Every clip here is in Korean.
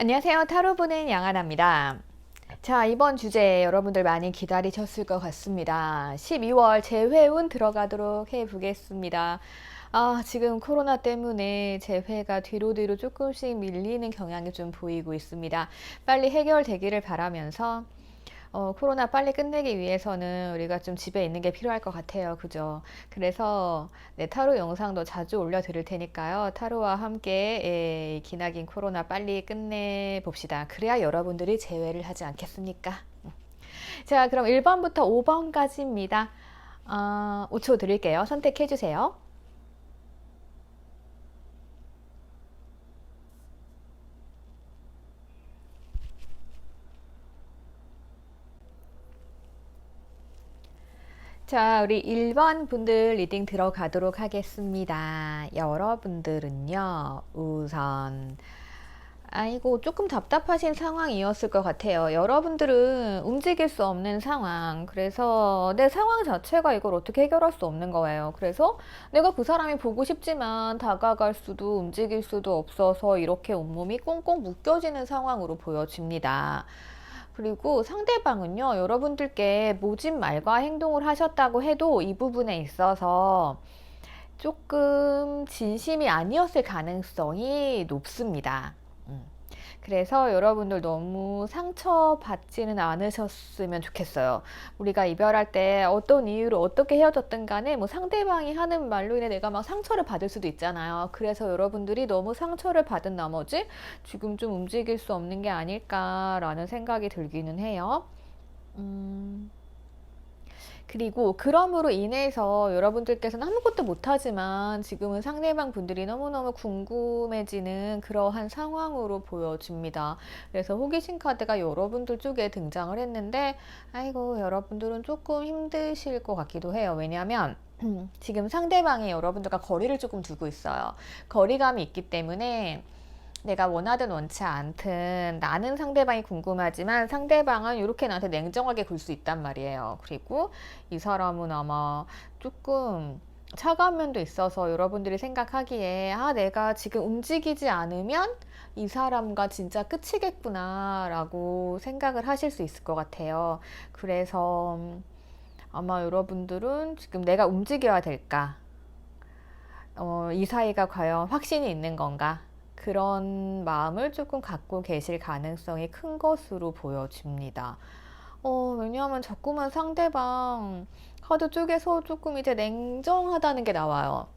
안녕하세요. 타로 보는 양하나입니다. 자, 이번 주제 여러분들 많이 기다리셨을 것 같습니다. 12월 재회운 들어가도록 해보겠습니다. 지금 코로나 때문에 재회가 뒤로 조금씩 밀리는 경향이 좀 보이고 있습니다. 빨리 해결되기를 바라면서 코로나 빨리 끝내기 위해서는 우리가 좀 집에 있는 게 필요할 것 같아요. 그죠? 그래서 타로 영상도 자주 올려드릴 테니까요. 타로와 함께 기나긴 코로나 빨리 끝내봅시다. 그래야 여러분들이 재회를 하지 않겠습니까? 자, 그럼 1번부터 5번까지입니다. 5초 드릴게요. 선택해주세요. 자, 우리 1번 분들 리딩 들어가도록 하겠습니다. 여러분들은요, 우선, 아이고, 조금 답답하신 상황이었을 것 같아요. 여러분들은 움직일 수 없는 상황. 그래서 내 상황 자체가 이걸 어떻게 해결할 수 없는 거예요. 그래서 내가 그 사람이 보고 싶지만 다가갈 수도 움직일 수도 없어서 이렇게 온몸이 꽁꽁 묶여지는 상황으로 보여집니다. 그리고 상대방은요, 여러분들께 모진 말과 행동을 하셨다고 해도 이 부분에 있어서 조금 진심이 아니었을 가능성이 높습니다. 그래서 여러분들 너무 상처받지는 않으셨으면 좋겠어요. 우리가 이별할 때 어떤 이유로 어떻게 헤어졌든 간에 뭐 상대방이 하는 말로 인해 내가 막 상처를 받을 수도 있잖아요. 그래서 여러분들이 너무 상처를 받은 나머지 지금 좀 움직일 수 없는 게 아닐까라는 생각이 들기는 해요. 그리고 그럼으로 인해서 여러분들께서는 아무것도 못하지만 지금은 상대방 분들이 너무너무 궁금해지는 그러한 상황으로 보여집니다. 그래서 호기심 카드가 여러분들 쪽에 등장을 했는데 아이고 여러분들은 조금 힘드실 것 같기도 해요. 왜냐하면 지금 상대방이 여러분들과 거리를 조금 두고 있어요. 거리감이 있기 때문에 내가 원하든 원치 않든 나는 상대방이 궁금하지만 상대방은 이렇게 나한테 냉정하게 굴 수 있단 말이에요. 그리고 이 사람은 아마 조금 차가운 면도 있어서 여러분들이 생각하기에 내가 지금 움직이지 않으면 이 사람과 진짜 끝이겠구나 라고 생각을 하실 수 있을 것 같아요. 그래서 아마 여러분들은 지금 내가 움직여야 될까? 이 사이가 과연 확신이 있는 건가? 그런 마음을 조금 갖고 계실 가능성이 큰 것으로 보여집니다. 왜냐하면 자꾸만 상대방 카드 쪽에서 조금 이제 냉정하다는 게 나와요.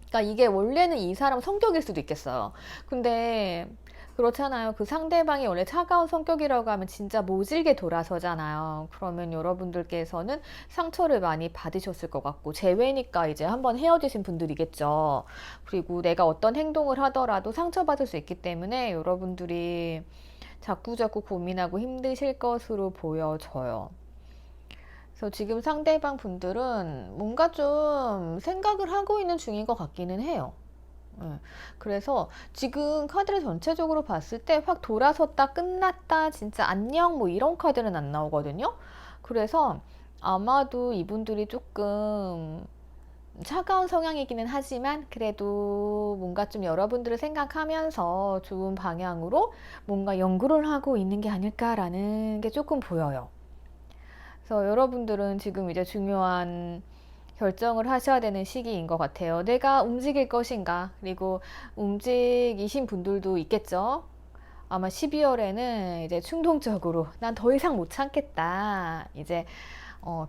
그러니까 이게 원래는 이 사람 성격일 수도 있겠어요. 근데 그렇잖아요. 그 상대방이 원래 차가운 성격이라고 하면 진짜 모질게 돌아서잖아요. 그러면 여러분들께서는 상처를 많이 받으셨을 것 같고 재회니까 이제 한번 헤어지신 분들이겠죠. 그리고 내가 어떤 행동을 하더라도 상처받을 수 있기 때문에 여러분들이 자꾸자꾸 고민하고 힘드실 것으로 보여져요. 그래서 지금 상대방 분들은 뭔가 좀 생각을 하고 있는 중인 것 같기는 해요. 그래서 지금 카드를 전체적으로 봤을 때 확 돌아섰다, 끝났다, 진짜 안녕 뭐 이런 카드는 안 나오거든요. 그래서 아마도 이분들이 조금 차가운 성향이기는 하지만 그래도 뭔가 좀 여러분들을 생각하면서 좋은 방향으로 뭔가 연구를 하고 있는 게 아닐까라는 게 조금 보여요. 그래서 여러분들은 지금 이제 중요한 결정을 하셔야 되는 시기인 것 같아요. 내가 움직일 것인가? 그리고 움직이신 분들도 있겠죠? 아마 12월에는 이제 충동적으로 난 더 이상 못 참겠다. 이제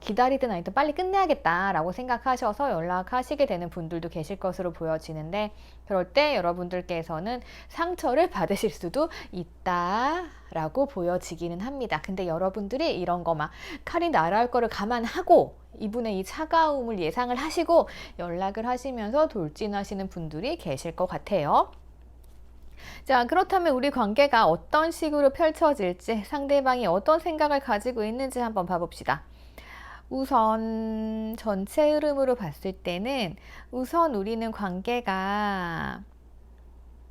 기다리든 아니든 빨리 끝내야겠다라고 생각하셔서 연락하시게 되는 분들도 계실 것으로 보여지는데 그럴 때 여러분들께서는 상처를 받으실 수도 있다라고 보여지기는 합니다. 근데 여러분들이 이런 거 막 칼이 날아올 거를 감안하고 이분의 이 차가움을 예상을 하시고 연락을 하시면서 돌진하시는 분들이 계실 것 같아요. 자, 그렇다면 우리 관계가 어떤 식으로 펼쳐질지 상대방이 어떤 생각을 가지고 있는지 한번 봐봅시다. 우선 전체 흐름으로 봤을 때는 우선 우리는 관계가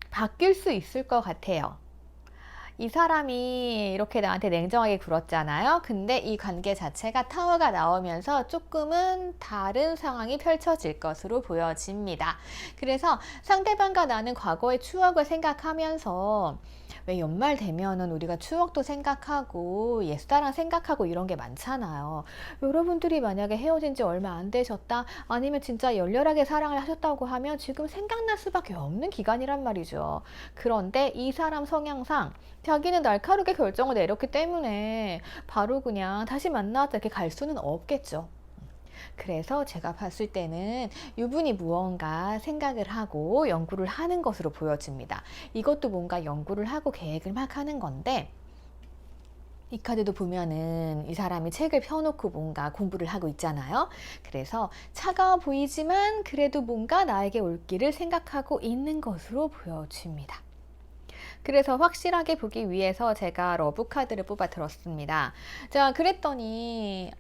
바뀔 수 있을 것 같아요. 이 사람이 이렇게 나한테 냉정하게 굴었잖아요. 근데 이 관계 자체가 타워가 나오면서 조금은 다른 상황이 펼쳐질 것으로 보여집니다. 그래서 상대방과 나는 과거의 추억을 생각하면서 왜 연말 되면은 우리가 추억도 생각하고 옛사랑 생각하고 이런 게 많잖아요. 여러분들이 만약에 헤어진 지 얼마 안 되셨다, 아니면 진짜 열렬하게 사랑을 하셨다고 하면 지금 생각날 수밖에 없는 기간이란 말이죠. 그런데 이 사람 성향상 자기는 날카롭게 결정을 내렸기 때문에 바로 그냥 다시 만나자 이렇게 갈 수는 없겠죠. 그래서 제가 봤을 때는 이분이 무언가 생각을 하고 연구를 하는 것으로 보여집니다. 이것도 뭔가 연구를 하고 계획을 막 하는 건데, 이 카드도 보면은 이 사람이 책을 펴놓고 뭔가 공부를 하고 있잖아요. 그래서 차가워 보이지만 그래도 뭔가 나에게 올 길을 생각하고 있는 것으로 보여집니다. 그래서 확실하게 보기 위해서 제가 러브 카드를 뽑아 들었습니다. 자, 그랬더니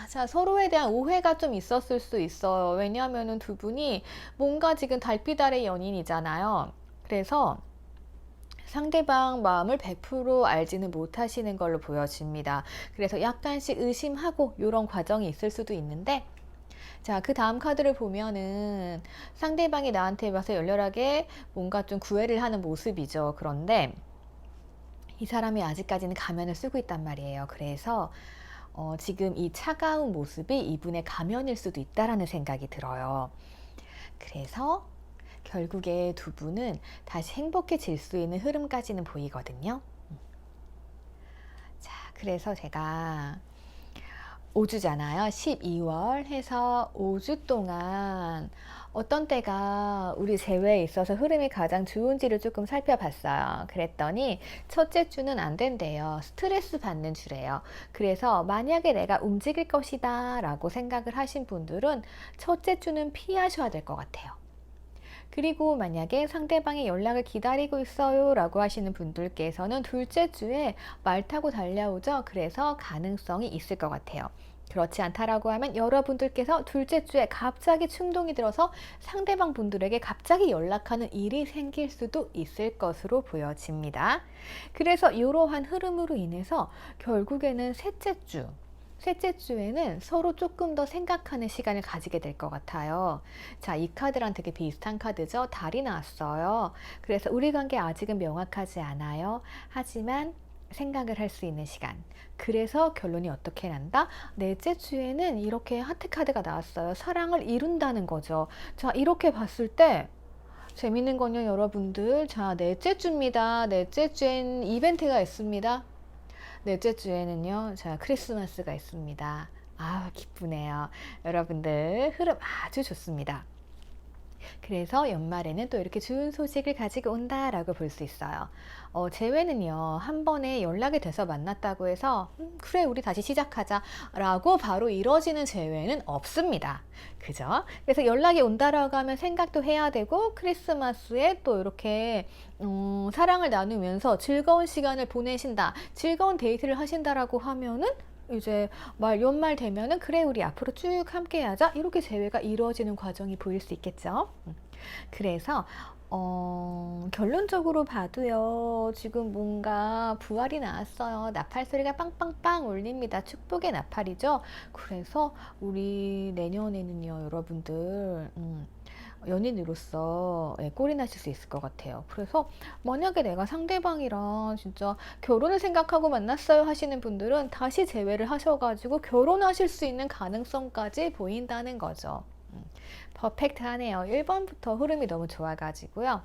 자, 서로에 대한 오해가 좀 있었을 수 있어요. 왜냐하면은 두 분이 뭔가 지금 달빛 아래 연인이잖아요. 그래서 상대방 마음을 100% 알지는 못하시는 걸로 보여집니다. 그래서 약간씩 의심하고 이런 과정이 있을 수도 있는데, 자, 그 다음 카드를 보면은 상대방이 나한테 와서 열렬하게 뭔가 좀 구애를 하는 모습이죠. 그런데 이 사람이 아직까지는 가면을 쓰고 있단 말이에요. 그래서 지금 이 차가운 모습이 이분의 가면일 수도 있다라는 생각이 들어요. 그래서 결국에 두 분은 다시 행복해질 수 있는 흐름까지는 보이거든요. 자, 그래서 제가 5주잖아요. 12월 해서 5주 동안 어떤 때가 우리 재회에 있어서 흐름이 가장 좋은지를 조금 살펴봤어요. 그랬더니 첫째 주는 안 된대요. 스트레스 받는 주래요. 그래서 만약에 내가 움직일 것이다 라고 생각을 하신 분들은 첫째 주는 피하셔야 될 것 같아요. 그리고 만약에 상대방의 연락을 기다리고 있어요 라고 하시는 분들께서는 둘째 주에 말 타고 달려오죠. 그래서 가능성이 있을 것 같아요. 그렇지 않다라고 하면 여러분들께서 둘째 주에 갑자기 충동이 들어서 상대방 분들에게 갑자기 연락하는 일이 생길 수도 있을 것으로 보여집니다. 그래서 이러한 흐름으로 인해서 결국에는 셋째 주에는 서로 조금 더 생각하는 시간을 가지게 될 것 같아요. 자, 이 카드랑 되게 비슷한 카드죠. 달이 나왔어요. 그래서 우리 관계 아직은 명확하지 않아요. 하지만 생각을 할 수 있는 시간. 그래서 결론이 어떻게 난다? 넷째 주에는 이렇게 하트 카드가 나왔어요. 사랑을 이룬다는 거죠. 자, 이렇게 봤을 때 재밌는 건요, 여러분들. 자, 넷째 주입니다. 넷째 주엔 이벤트가 있습니다. 넷째 주에는요, 자, 크리스마스가 있습니다. 기쁘네요. 여러분들, 흐름 아주 좋습니다. 그래서 연말에는 또 이렇게 좋은 소식을 가지고 온다라고 볼 수 있어요. 재회는요, 한 번에 연락이 돼서 만났다고 해서 그래, 우리 다시 시작하자 라고 바로 이뤄지는 재회는 없습니다. 그죠? 그래서 연락이 온다라고 하면 생각도 해야 되고, 크리스마스에 또 이렇게 사랑을 나누면서 즐거운 시간을 보내신다, 즐거운 데이트를 하신다라고 하면은 이제 연말 되면은 그래, 우리 앞으로 쭉 함께 하자, 이렇게 재회가 이루어지는 과정이 보일 수 있겠죠. 그래서 결론적으로 봐도요, 지금 뭔가 부활이 나왔어요. 나팔 소리가 빵빵빵 울립니다. 축복의 나팔이죠. 그래서 우리 내년에는요, 여러분들 연인으로서 꼴이 나실 수 있을 것 같아요. 그래서 만약에 내가 상대방이랑 진짜 결혼을 생각하고 만났어요 하시는 분들은 다시 재회를 하셔가지고 결혼하실 수 있는 가능성까지 보인다는 거죠. 퍼펙트하네요. 1번부터 흐름이 너무 좋아가지고요.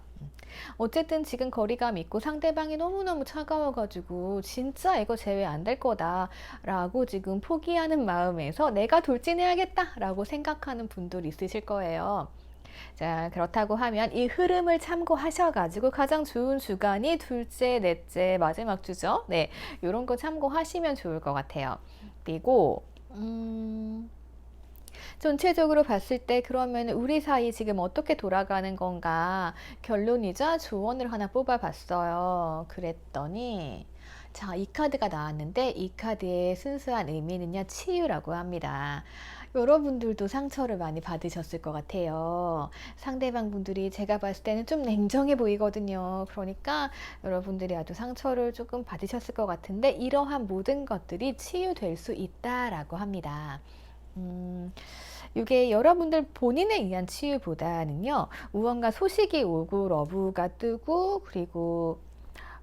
어쨌든 지금 거리감 있고 상대방이 너무너무 차가워가지고 진짜 이거 재회 안 될 거다 라고 지금 포기하는 마음에서 내가 돌진해야겠다 라고 생각하는 분들 있으실 거예요. 자, 그렇다고 하면 이 흐름을 참고하셔가지고 가장 좋은 주간이 둘째, 넷째, 마지막 주죠. 네, 이런 거 참고하시면 좋을 것 같아요. 그리고 전체적으로 봤을 때 그러면 우리 사이 지금 어떻게 돌아가는 건가, 결론이자 조언을 하나 뽑아봤어요. 그랬더니 자, 이 카드가 나왔는데 이 카드의 순수한 의미는요, 치유라고 합니다. 여러분들도 상처를 많이 받으셨을 것 같아요. 상대방 분들이 제가 봤을 때는 좀 냉정해 보이거든요. 그러니까 여러분들이 아주 상처를 조금 받으셨을 것 같은데, 이러한 모든 것들이 치유될 수 있다라고 합니다. 이게 여러분들 본인에 의한 치유보다는요, 무언가 소식이 오고 러브가 뜨고, 그리고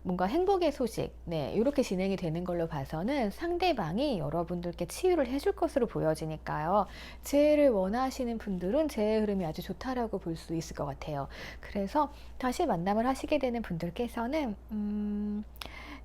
뭔가 행복의 소식, 네, 이렇게 진행이 되는 걸로 봐서는 상대방이 여러분들께 치유를 해줄 것으로 보여지니까요. 재해를 원하시는 분들은 재해 흐름이 아주 좋다라고 볼 수 있을 것 같아요. 그래서 다시 만남을 하시게 되는 분들께서는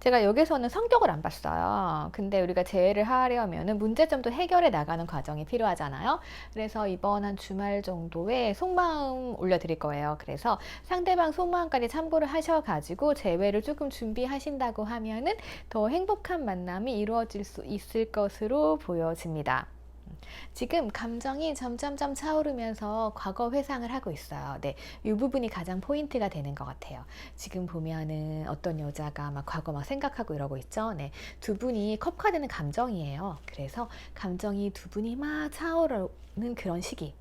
제가 여기서는 성격을 안 봤어요. 근데 우리가 재회를 하려면은 문제점도 해결해 나가는 과정이 필요하잖아요. 그래서 이번 한 주말 정도에 속마음 올려드릴 거예요. 그래서 상대방 속마음까지 참고를 하셔가지고 재회를 조금 준비하신다고 하면은 더 행복한 만남이 이루어질 수 있을 것으로 보여집니다. 지금 감정이 점점점 차오르면서 과거 회상을 하고 있어요. 네, 이 부분이 가장 포인트가 되는 것 같아요. 지금 보면은 어떤 여자가 막 과거 막 생각하고 이러고 있죠. 네, 두 분이 컵카드는 감정이에요. 그래서 감정이 두 분이 막 차오르는 그런 시기.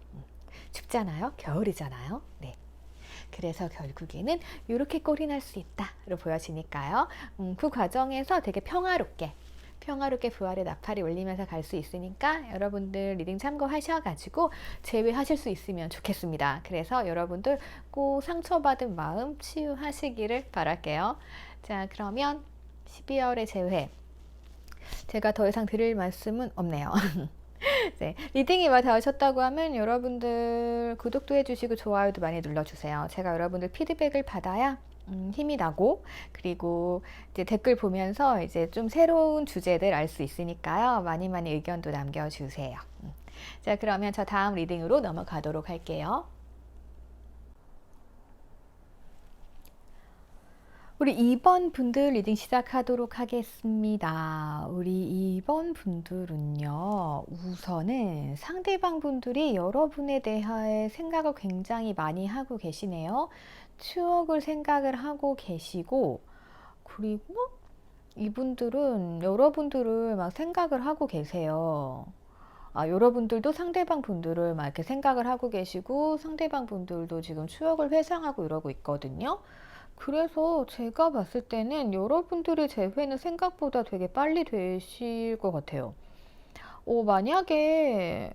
춥잖아요. 겨울이잖아요. 네. 그래서 결국에는 이렇게 꼴이 날 수 있다로 보여지니까요. 그 과정에서 되게 평화롭게 부활의 나팔이 울리면서 갈 수 있으니까 여러분들 리딩 참고하셔가지고 제외하실 수 있으면 좋겠습니다. 그래서 여러분들 꼭 상처받은 마음 치유하시기를 바랄게요. 자, 그러면 12월의 제외 제가 더 이상 드릴 말씀은 없네요. 네, 리딩이 다 하셨다고 하면 여러분들 구독도 해주시고 좋아요도 많이 눌러주세요. 제가 여러분들 피드백을 받아야 힘이 나고, 그리고 이제 댓글 보면서 이제 좀 새로운 주제들 알 수 있으니까요. 많이 의견도 남겨주세요. 자, 그러면 저 다음 리딩으로 넘어가도록 할게요. 우리 2번 분들 리딩 시작하도록 하겠습니다. 우리 2번 분들은요, 우선은 상대방 분들이 여러분에 대해 생각을 굉장히 많이 하고 계시네요. 추억을 생각을 하고 계시고, 그리고 이분들은 여러분들을 막 생각을 하고 계세요. 여러분들도 상대방 분들을 막 이렇게 생각을 하고 계시고, 상대방 분들도 지금 추억을 회상하고 이러고 있거든요. 그래서 제가 봤을 때는 여러분들의 재회는 생각보다 되게 빨리 되실 것 같아요. 만약에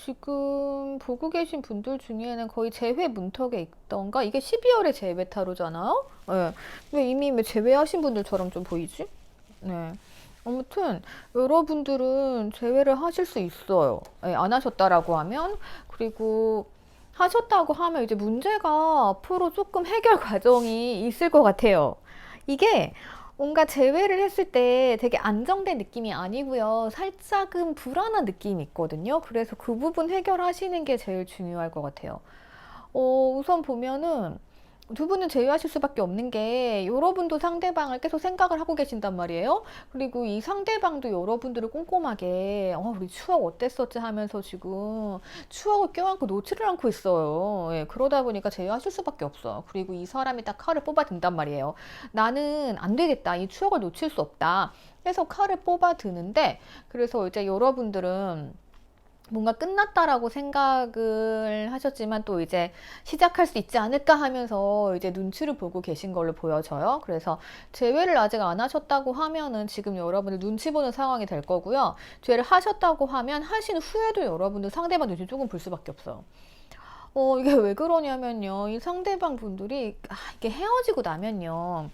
지금 보고 계신 분들 중에는 거의 재회 문턱에 있던가? 이게 12월의 재회 타로잖아요? 네. 왜 이미 재회하신 분들처럼 좀 보이지? 네. 아무튼 여러분들은 재회를 하실 수 있어요. 네, 안 하셨다라고 하면. 그리고 하셨다고 하면 이제 문제가 앞으로 조금 해결 과정이 있을 것 같아요. 이게 뭔가 재회를 했을 때 되게 안정된 느낌이 아니고요. 살짝은 불안한 느낌이 있거든요. 그래서 그 부분 해결하시는 게 제일 중요할 것 같아요. 우선 보면은 두 분은 제외하실 수밖에 없는 게 여러분도 상대방을 계속 생각을 하고 계신단 말이에요. 그리고 이 상대방도 여러분들을 꼼꼼하게 우리 추억 어땠었지 하면서 지금 추억을 껴안고 놓지를 않고 있어요. 예, 그러다 보니까 제외하실 수밖에 없어요. 그리고 이 사람이 딱 칼을 뽑아 든단 말이에요. 나는 안 되겠다. 이 추억을 놓칠 수 없다. 그래서 칼을 뽑아 드는데, 그래서 이제 여러분들은 뭔가 끝났다라고 생각을 하셨지만 또 이제 시작할 수 있지 않을까 하면서 이제 눈치를 보고 계신 걸로 보여져요. 그래서 재회를 아직 안 하셨다고 하면은 지금 여러분들 눈치 보는 상황이 될 거고요. 재회를 하셨다고 하면 하신 후에도 여러분들 상대방 눈치 조금 볼 수밖에 없어요. 이게 왜 그러냐면요. 이 상대방 분들이 이게 헤어지고 나면요.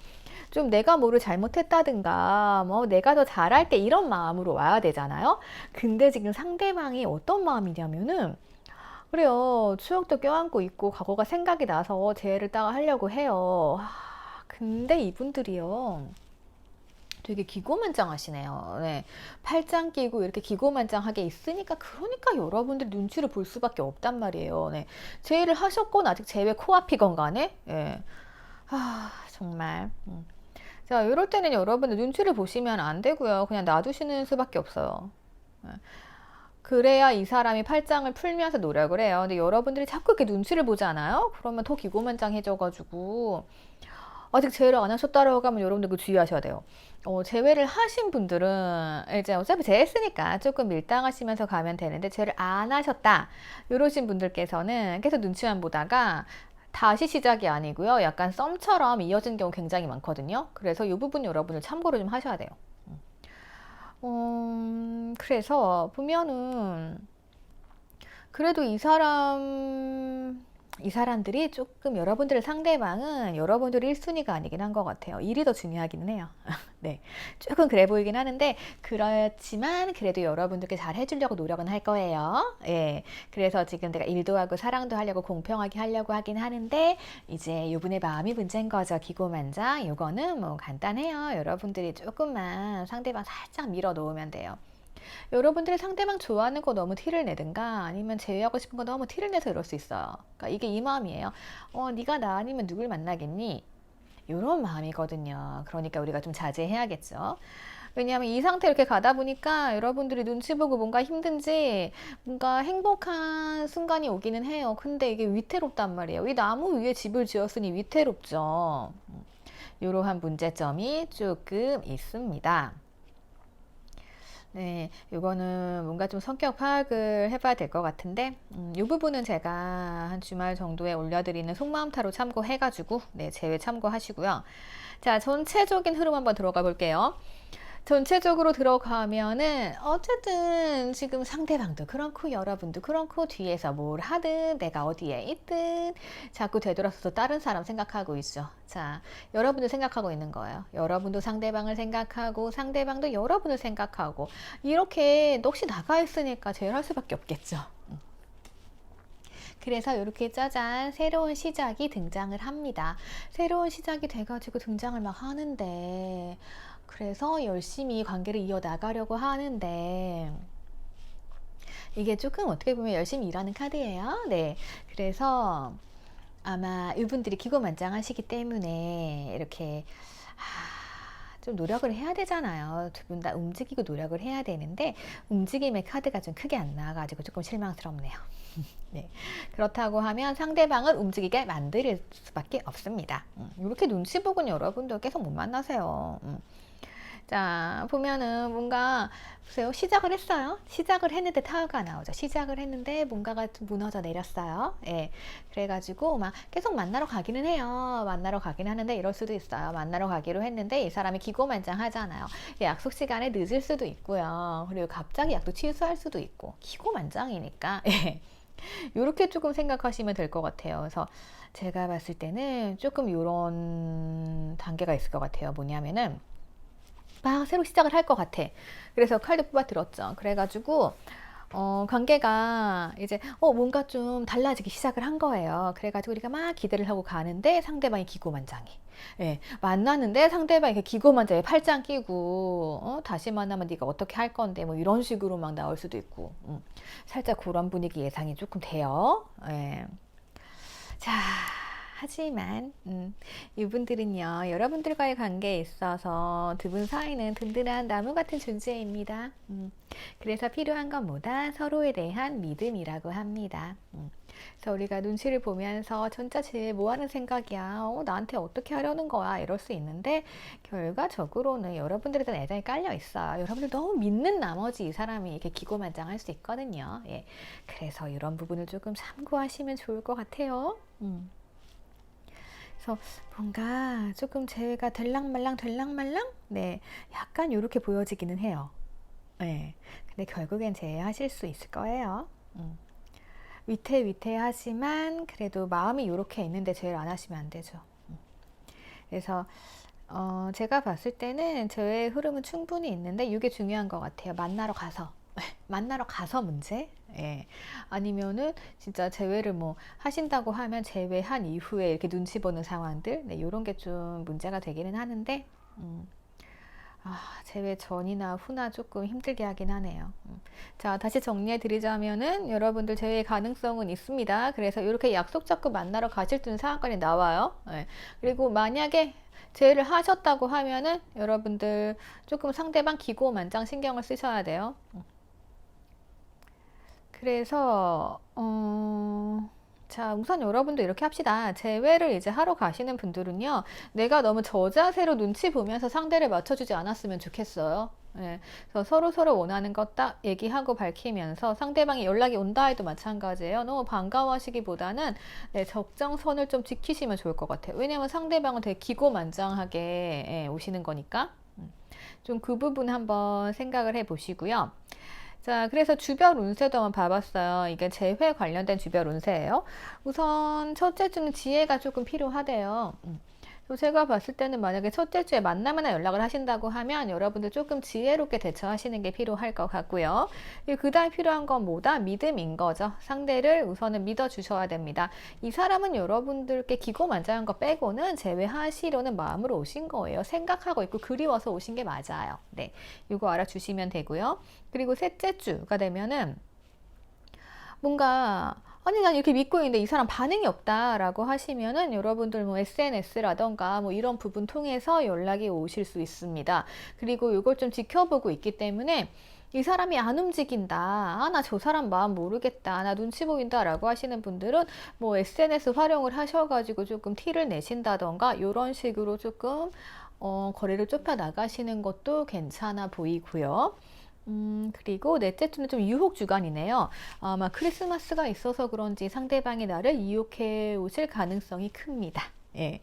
좀 내가 뭐를 잘못했다든가 뭐 내가 더 잘할게 이런 마음으로 와야 되잖아요. 근데 지금 상대방이 어떤 마음이냐면은 그래요. 추억도 껴안고 있고 과거가 생각이 나서 재회를 딱 하려고 해요. 근데 이분들이요. 되게 기고만장하시네요. 네. 팔짱 끼고 이렇게 기고만장하게 있으니까 그러니까 여러분들 눈치를 볼 수밖에 없단 말이에요. 네. 재회를 하셨건 아직 재회 코앞이건 간에 예. 정말 자, 이럴 때는 여러분들 눈치를 보시면 안 되고요. 그냥 놔두시는 수밖에 없어요. 그래야 이 사람이 팔짱을 풀면서 노력을 해요. 근데 여러분들이 자꾸 이렇게 눈치를 보지 않아요? 그러면 더 기고만장해져가지고 아직 제외를 안 하셨다라고 하면 여러분들 그 주의하셔야 돼요. 제외를 하신 분들은 이제 어차피 제했으니까 조금 밀당하시면서 가면 되는데 제외를 안 하셨다 이러신 분들께서는 계속 눈치만 보다가 다시 시작이 아니고요. 약간 썸처럼 이어진 경우 굉장히 많거든요. 그래서 이 부분 여러분들 참고를 좀 하셔야 돼요. 그래서 보면은 그래도 이 사람 이 사람들이 조금 여러분들의 상대방은 여러분들이 1순위가 아니긴 한 것 같아요. 일이 더 중요하기는 해요. 네. 조금 그래 보이긴 하는데, 그렇지만 그래도 여러분들께 잘 해주려고 노력은 할 거예요. 예. 그래서 지금 내가 일도 하고 사랑도 하려고 공평하게 하려고 하긴 하는데, 이제 이분의 마음이 문제인 거죠. 기고만장. 이거는 뭐 간단해요. 여러분들이 조금만 상대방 살짝 밀어 놓으면 돼요. 여러분들이 상대방 좋아하는 거 너무 티를 내든가 아니면 제외하고 싶은 거 너무 티를 내서 이럴 수 있어요. 그러니까 이게 이 마음이에요. 네가 나 아니면 누굴 만나겠니? 이런 마음이거든요. 그러니까 우리가 좀 자제해야겠죠. 왜냐하면 이 상태 이렇게 가다 보니까 여러분들이 눈치 보고 뭔가 힘든지 뭔가 행복한 순간이 오기는 해요. 근데 이게 위태롭단 말이에요. 이 나무 위에 집을 지었으니 위태롭죠. 이러한 문제점이 조금 있습니다. 네, 이거는 뭔가 좀 성격 파악을 해봐야 될 것 같은데, 이 부분은 제가 한 주말 정도에 올려드리는 속마음 타로 참고해가지고, 네, 제외 참고하시고요. 자, 전체적인 흐름 한번 들어가 볼게요. 전체적으로 들어가면은 어쨌든 지금 상대방도 그렇고 여러분도 그렇고 뒤에서 뭘 하든 내가 어디에 있든 자꾸 되돌아서서 다른 사람 생각하고 있죠. 자, 여러분도 생각하고 있는 거예요. 여러분도 상대방을 생각하고 상대방도 여러분을 생각하고 이렇게 넋이 나가 있으니까 제일 할 수밖에 없겠죠. 그래서 이렇게 짜잔 새로운 시작이 등장을 합니다. 새로운 시작이 돼가지고 등장을 막 하는데 그래서 열심히 관계를 이어나가려고 하는데 이게 조금 어떻게 보면 열심히 일하는 카드예요. 네, 그래서 아마 이분들이 기고만장하시기 때문에 이렇게 좀 노력을 해야 되잖아요. 두 분 다 움직이고 노력을 해야 되는데 움직임의 카드가 좀 크게 안 나와가지고 조금 실망스럽네요. 네. 그렇다고 하면 상대방을 움직이게 만들 수밖에 없습니다. 이렇게 눈치 보고는 여러분도 계속 못 만나세요. 자, 보면은 뭔가 보세요. 시작을 했어요. 시작을 했는데 타워가 나오죠. 시작을 했는데 뭔가가 좀 무너져 내렸어요. 예. 그래가지고 막 계속 만나러 가기는 해요. 만나러 가긴 하는데 이럴 수도 있어요. 만나러 가기로 했는데 이 사람이 기고만장하잖아요. 약속 시간에 늦을 수도 있고요. 그리고 갑자기 약속 취소할 수도 있고 기고만장이니까. 예. 이렇게 조금 생각하시면 될 것 같아요. 그래서 제가 봤을 때는 조금 이런 단계가 있을 것 같아요. 뭐냐면은 막 새로 시작을 할 것 같아. 그래서 칼도 뽑아 들었죠. 그래가지고 관계가 이제 뭔가 좀 달라지기 시작을 한 거예요. 그래가지고 우리가 막 기대를 하고 가는데 상대방이 기고만장해. 예, 만나는데 상대방이 이렇게 기고만장해 팔짱 끼고 다시 만나면 네가 어떻게 할 건데 뭐 이런 식으로 막 나올 수도 있고 살짝 그런 분위기 예상이 조금 돼요. 예. 자, 하지만 이분들은요 여러분들과의 관계에 있어서 두 분 사이는 든든한 나무 같은 존재입니다. 그래서 필요한 건 뭐다? 서로에 대한 믿음이라고 합니다. 그래서 우리가 눈치를 보면서 진짜 쟤 뭐 하는 생각이야? 나한테 어떻게 하려는 거야? 이럴 수 있는데 결과적으로는 여러분들에 대한 애정이 깔려 있어요. 여러분들 너무 믿는 나머지 이 사람이 이렇게 기고만장할 수 있거든요. 예. 그래서 이런 부분을 조금 참고하시면 좋을 것 같아요. 그래서 뭔가 조금 제외가 될랑말랑 네, 약간 이렇게 보여지기는 해요. 네, 근데 결국엔 제외하실 수 있을 거예요. 위태위태하지만 그래도 마음이 이렇게 있는데 제외를 안 하시면 안 되죠. 그래서 제가 봤을 때는 제외의 흐름은 충분히 있는데 이게 중요한 것 같아요. 만나러 가서 문제? 예. 아니면은 진짜 제외를 뭐 하신다고 하면 제외한 이후에 이렇게 눈치 보는 상황들, 네, 이런 게 좀 문제가 되기는 하는데, 제외 전이나 후나 조금 힘들게 하긴 하네요. 자, 다시 정리해 드리자면은 여러분들 제외 가능성은 있습니다. 그래서 이렇게 약속 잡고 만나러 가실 수 있는 상황까지 나와요. 예. 그리고 만약에 제외를 하셨다고 하면은 여러분들 조금 상대방 기고만장 신경을 쓰셔야 돼요. 그래서 자, 우선 여러분도 이렇게 합시다. 재회를 이제 하러 가시는 분들은요, 내가 너무 저자세로 눈치 보면서 상대를 맞춰주지 않았으면 좋겠어요. 예, 그래서 서로 원하는 거 딱 얘기하고 밝히면서 상대방이 연락이 온다 해도 마찬가지예요. 너무 반가워하시기보다는 네, 적정선을 좀 지키시면 좋을 것 같아요. 왜냐면 상대방은 되게 기고만장하게 오시는 거니까. 좀 그 부분 한번 생각을 해 보시고요. 자, 그래서 주별 운세도 한번 봐봤어요. 이게 재회 관련된 주별 운세예요. 우선 첫째 주는 지혜가 조금 필요하대요. 제가 봤을 때는 만약에 첫째 주에 만나거나 연락을 하신다고 하면 여러분들 조금 지혜롭게 대처하시는 게 필요할 것 같고요. 그 다음 필요한 건 뭐다? 믿음인 거죠. 상대를 우선은 믿어주셔야 됩니다. 이 사람은 여러분들께 기고만장한 거 빼고는 제외하시려는 마음으로 오신 거예요. 생각하고 있고 그리워서 오신 게 맞아요. 네, 이거 알아주시면 되고요. 그리고 셋째 주가 되면은 뭔가 아니 난 이렇게 믿고 있는데 이 사람 반응이 없다라고 하시면은 여러분들 뭐 SNS라던가 뭐 이런 부분 통해서 연락이 오실 수 있습니다. 그리고 이걸 좀 지켜보고 있기 때문에 이 사람이 안 움직인다. 아, 나 저 사람 마음 모르겠다. 나 눈치 보인다. 라고 하시는 분들은 뭐 SNS 활용을 하셔가지고 조금 티를 내신다던가 이런 식으로 조금 거리를 좁혀 나가시는 것도 괜찮아 보이고요. 그리고 넷째 주는 좀 유혹 주간이네요. 아마 크리스마스가 있어서 그런지 상대방이 나를 유혹해 오실 가능성이 큽니다. 예.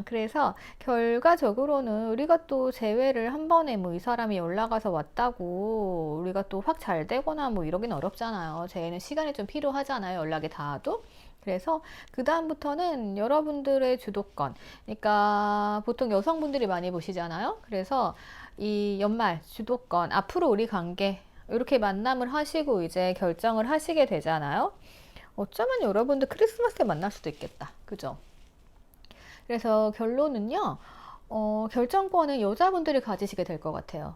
그래서 결과적으로는 우리가 또 재회를 한 번에 뭐 이 사람이 연락 와서 왔다고 우리가 또 확 잘 되거나 뭐 이러긴 어렵잖아요. 재회는 시간이 좀 필요하잖아요. 연락이 닿아도. 그래서 그 다음부터는 여러분들의 주도권, 그러니까 보통 여성분들이 많이 보시잖아요. 그래서 이 연말 주도권, 앞으로 우리 관계 이렇게 만남을 하시고 이제 결정을 하시게 되잖아요. 어쩌면 여러분들 크리스마스에 만날 수도 있겠다. 그죠? 그래서 결론은요, 결정권은 여자분들이 가지시게 될 것 같아요.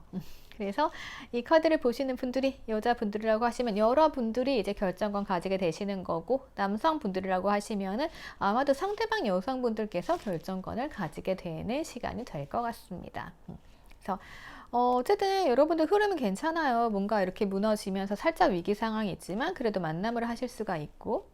그래서 이 카드를 보시는 분들이 여자분들이라고 하시면 여러분들이 이제 결정권 가지게 되시는 거고, 남성분들이라고 하시면은 아마도 상대방 여성분들께서 결정권을 가지게 되는 시간이 될 것 같습니다. 그래서 어쨌든 여러분들 흐름은 괜찮아요. 뭔가 이렇게 무너지면서 살짝 위기 상황이 있지만 그래도 만남을 하실 수가 있고,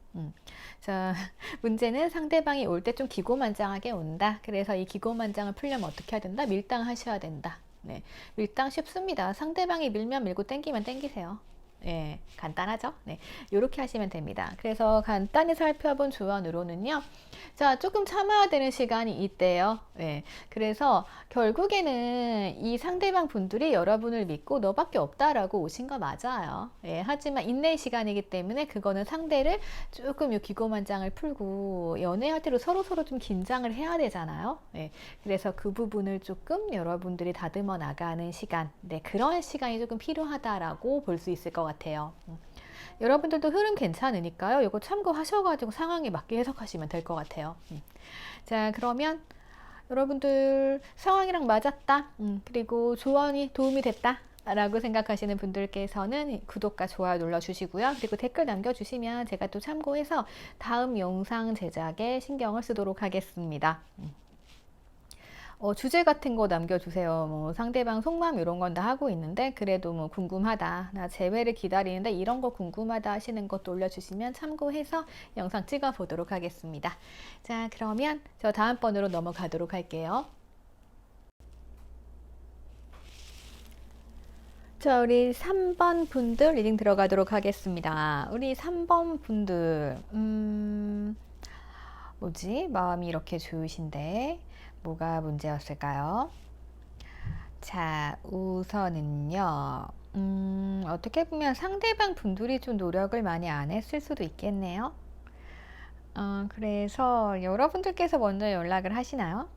자, 문제는 상대방이 올 때 좀 기고만장하게 온다. 그래서 이 기고만장을 풀려면 어떻게 해야 된다? 밀당하셔야 된다. 네, 밀당 쉽습니다. 상대방이 밀면 밀고 땡기면 땡기세요. 예, 간단하죠? 네, 이렇게 하시면 됩니다. 그래서 간단히 살펴본 조언으로는요. 자, 조금 참아야 되는 시간이 있대요. 예, 그래서 결국에는 이 상대방 분들이 여러분을 믿고 너밖에 없다라고 오신 거 맞아요. 예, 하지만 인내의 시간이기 때문에 그거는 상대를 조금 요 기고만장을 풀고 연애할 때로 서로서로 좀 긴장을 해야 되잖아요. 예, 그래서 그 부분을 조금 여러분들이 다듬어 나가는 시간, 네, 그런 시간이 조금 필요하다라고 볼 수 있을 것 같아요. 여러분들도 흐름 괜찮으니까요. 이거 참고하셔가지고 상황에 맞게 해석하시면 될 것 같아요. 자, 그러면 여러분들 상황이랑 맞았다. 그리고 조언이 도움이 됐다. 라고 생각하시는 분들께서는 구독과 좋아요 눌러주시고요. 그리고 댓글 남겨주시면 제가 또 참고해서 다음 영상 제작에 신경을 쓰도록 하겠습니다. 주제 같은 거 남겨주세요. 뭐 상대방 속마음 이런 건 다 하고 있는데 그래도 뭐 궁금하다. 나 재회를 기다리는데 이런 거 궁금하다 하시는 것도 올려주시면 참고해서 영상 찍어 보도록 하겠습니다. 자, 그러면 저 다음번으로 넘어가도록 할게요. 자, 우리 3번 분들 리딩 들어가도록 하겠습니다. 우리 3번 분들, 뭐지? 마음이 이렇게 좋으신데 뭐가 문제였을까요? 자, 우선은요, 어떻게 보면 상대방 분들이 좀 노력을 많이 안 했을 수도 있겠네요. 그래서 여러분들께서 먼저 연락을 하시나요?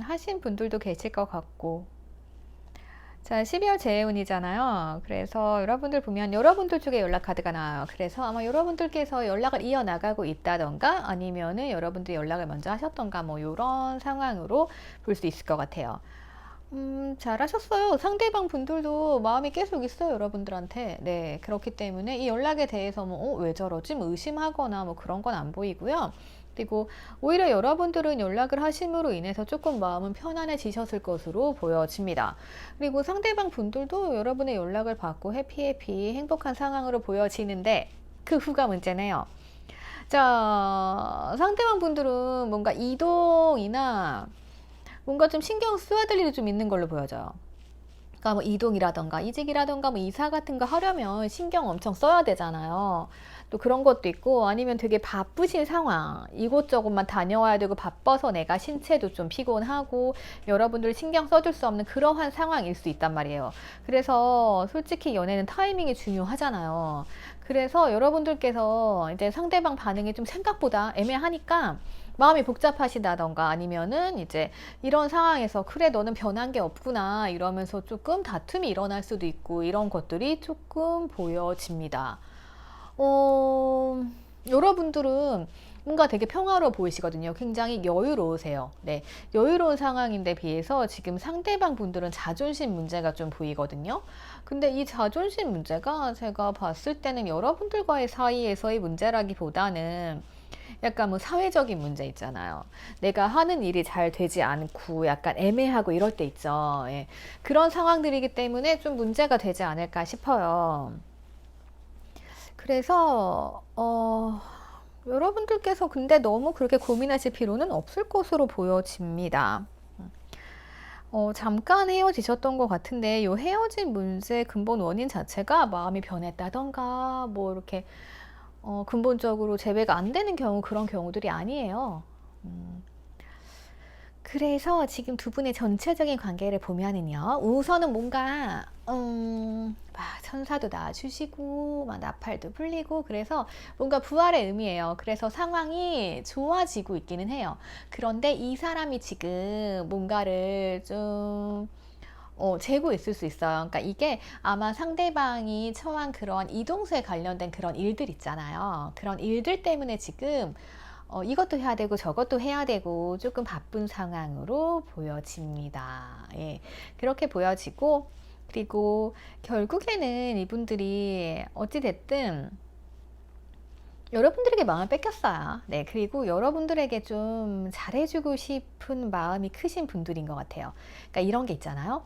하신 분들도 계실 것 같고. 자, 12월 재해운이잖아요. 그래서 여러분들 보면 여러분들 쪽에 연락 카드가 나와요. 그래서 아마 여러분들께서 연락을 이어나가고 있다던가 아니면은 여러분들이 연락을 먼저 하셨던가 뭐 이런 상황으로 볼 수 있을 것 같아요. 잘하셨어요. 상대방 분들도 마음이 계속 있어요, 여러분들한테. 네, 그렇기 때문에 이 연락에 대해서 뭐, 왜 저러지? 뭐 의심하거나 뭐 그런 건 안 보이고요. 그리고 오히려 여러분들은 연락을 하심으로 인해서 조금 마음은 편안해지셨을 것으로 보여집니다. 그리고 상대방 분들도 여러분의 연락을 받고 해피 행복한 상황으로 보여지는데 그 후가 문제네요. 자, 상대방 분들은 뭔가 이동이나 뭔가 좀 신경 써야 될 일이 좀 있는 걸로 보여져요. 그러니까 뭐 이동이라던가 이직이라던가 뭐 이사 같은 거 하려면 신경 엄청 써야 되잖아요. 또 그런 것도 있고 아니면 되게 바쁘신 상황, 이곳저곳만 다녀와야 되고 바빠서 내가 신체도 좀 피곤하고 여러분들 신경 써줄 수 없는 그러한 상황일 수 있단 말이에요. 그래서 솔직히 연애는 타이밍이 중요하잖아요. 그래서 여러분들께서 이제 상대방 반응이 좀 생각보다 애매하니까 마음이 복잡하시다던가 아니면은 이제 이런 상황에서 그래 너는 변한 게 없구나 이러면서 조금 다툼이 일어날 수도 있고 이런 것들이 조금 보여집니다. 어, 여러분들은 뭔가 되게 평화로워 보이시거든요. 굉장히 여유로우세요. 네, 여유로운 상황인데 비해서 지금 상대방 분들은 자존심 문제가 좀 보이거든요. 근데 이 자존심 문제가 제가 봤을 때는 여러분들과의 사이에서의 문제라기보다는 약간 뭐 사회적인 문제 있잖아요. 내가 하는 일이 잘 되지 않고 약간 애매하고 이럴 때 있죠. 예. 그런 상황들이기 때문에 좀 문제가 되지 않을까 싶어요. 그래서 여러분들께서 근데 너무 그렇게 고민하실 필요는 없을 것으로 보여집니다. 잠깐 헤어지셨던 것 같은데 이 헤어진 문제 근본 원인 자체가 마음이 변했다던가 뭐 이렇게 근본적으로 재배가 안 되는 경우 그런 경우들이 아니에요. 그래서 지금 두 분의 전체적인 관계를 보면은요, 우선은 뭔가, 막 천사도 나와주시고, 막 나팔도 풀리고, 그래서 뭔가 부활의 의미예요. 그래서 상황이 좋아지고 있기는 해요. 그런데 이 사람이 지금 뭔가를 좀, 재고 있을 수 있어요. 그러니까 이게 아마 상대방이 처한 그런 이동수에 관련된 그런 일들 있잖아요. 그런 일들 때문에 지금 이것도 해야 되고 저것도 해야 되고 조금 바쁜 상황으로 보여집니다. 예, 그렇게 보여지고 그리고 결국에는 이분들이 어찌됐든 여러분들에게 마음을 뺏겼어요. 네, 그리고 여러분들에게 좀 잘해주고 싶은 마음이 크신 분들인 것 같아요. 그러니까 이런 게 있잖아요.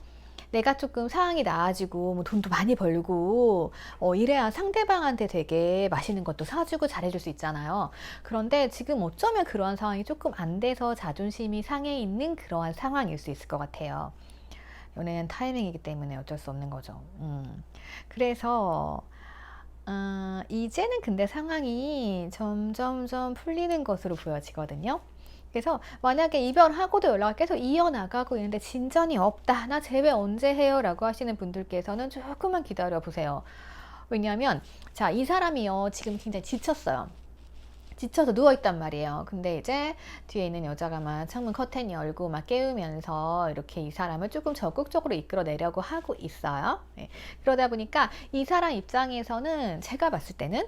내가 조금 상황이 나아지고 뭐 돈도 많이 벌고 이래야 상대방한테 되게 맛있는 것도 사주고 잘해줄 수 있잖아요. 그런데 지금 어쩌면 그러한 상황이 조금 안 돼서 자존심이 상해 있는 그러한 상황일 수 있을 것 같아요. 연애는 타이밍이기 때문에 어쩔 수 없는 거죠. 그래서 이제는 근데 상황이 점점점 풀리는 것으로 보여지거든요. 그래서 만약에 이별하고도 연락을 계속 이어나가고 있는데 진전이 없다. 나 재회 언제 해요? 라고 하시는 분들께서는 조금만 기다려 보세요. 왜냐하면 자, 이 사람이요. 지금 굉장히 지쳤어요. 지쳐서 누워있단 말이에요. 근데 이제 뒤에 있는 여자가 막 창문 커튼 열고 막 깨우면서 이렇게 이 사람을 조금 적극적으로 이끌어내려고 하고 있어요. 네. 그러다 보니까 이 사람 입장에서는 제가 봤을 때는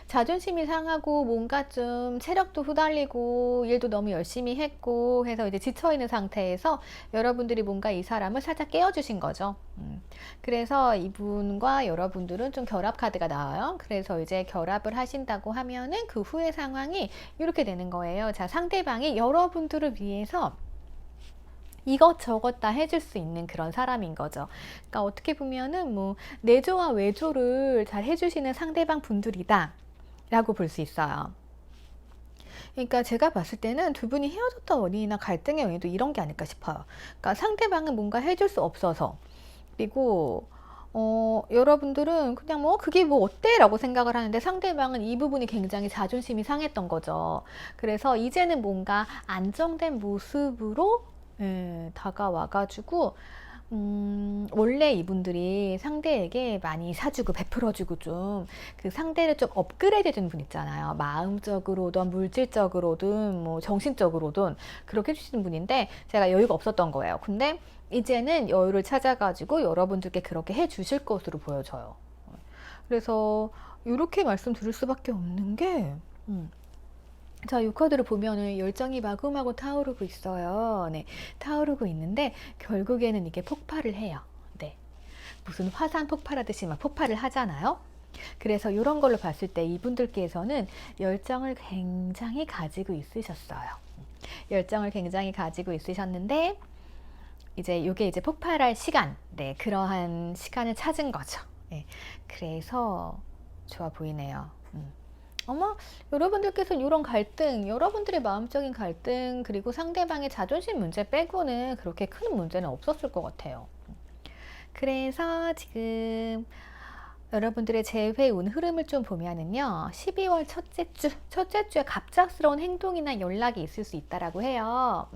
자존심이 상하고 뭔가 좀 체력도 후달리고 일도 너무 열심히 했고 해서 이제 지쳐있는 상태에서 여러분들이 뭔가 이 사람을 살짝 깨워주신 거죠. 그래서 이분과 여러분들은 좀 결합 카드가 나와요. 그래서 이제 결합을 하신다고 하면은 그 후의 상황이 이렇게 되는 거예요. 자, 상대방이 여러분들을 위해서 이것저것 다 해줄 수 있는 그런 사람인 거죠. 그러니까 어떻게 보면은 뭐 내조와 외조를 잘 해주시는 상대방 분들이다 라고 볼 수 있어요. 그러니까 제가 봤을 때는 두 분이 헤어졌던 원인이나 갈등의 원인도 이런 게 아닐까 싶어요. 그러니까 상대방은 뭔가 해줄 수 없어서 그리고 여러분들은 그냥 뭐 그게 뭐 어때? 라고 생각을 하는데 상대방은 이 부분이 굉장히 자존심이 상했던 거죠. 그래서 이제는 뭔가 안정된 모습으로 다가와가지고 원래 이분들이 상대에게 많이 사주고 베풀어주고 좀 그 상대를 좀 업그레이드 해주는 분 있잖아요. 마음적으로든 물질적으로든 뭐 정신적으로든 그렇게 해주시는 분인데 제가 여유가 없었던 거예요. 근데 이제는 여유를 찾아가지고 여러분들께 그렇게 해주실 것으로 보여져요. 그래서 이렇게 말씀드릴 수밖에 없는 게 자, 이 카드를 보면은 열정이 마구마구 타오르고 있어요. 네, 타오르고 있는데 결국에는 이게 폭발을 해요. 네, 무슨 화산 폭발하듯이 막 폭발을 하잖아요. 그래서 이런 걸로 봤을 때 이분들께서는 열정을 굉장히 가지고 있으셨어요. 열정을 굉장히 가지고 있으셨는데 이제 이게 이제 폭발할 시간, 네, 그러한 시간을 찾은 거죠. 네, 그래서 좋아 보이네요. 아마 여러분들께서 이런 갈등, 여러분들의 마음적인 갈등, 그리고 상대방의 자존심 문제 빼고는 그렇게 큰 문제는 없었을 것 같아요. 그래서 지금 여러분들의 재회 운 흐름을 좀 보면은요, 12월 첫째 주에 갑작스러운 행동이나 연락이 있을 수 있다라고 해요.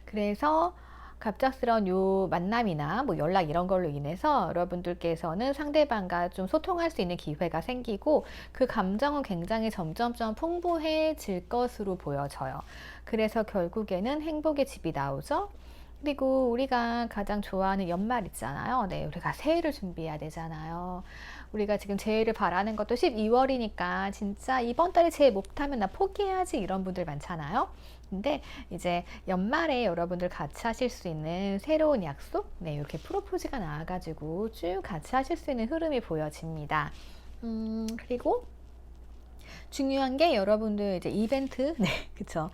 그래서 갑작스러운 요 만남이나 뭐 연락 이런 걸로 인해서 여러분들께서는 상대방과 좀 소통할 수 있는 기회가 생기고 그 감정은 굉장히 점점점 풍부해질 것으로 보여져요. 그래서 결국에는 행복의 집이 나오죠. 그리고 우리가 가장 좋아하는 연말 있잖아요. 네, 우리가 새해를 준비해야 되잖아요. 우리가 지금 새해를 바라는 것도 12월이니까 진짜 이번 달에 새해 못하면 나 포기해야지 이런 분들 많잖아요. 근데 이제 연말에 여러분들 같이 하실 수 있는 새로운 약속, 네, 이렇게 프로포즈가 나와가지고 쭉 같이 하실 수 있는 흐름이 보여집니다. 그리고 중요한 게 여러분들 이제 이벤트, 네, 그쵸.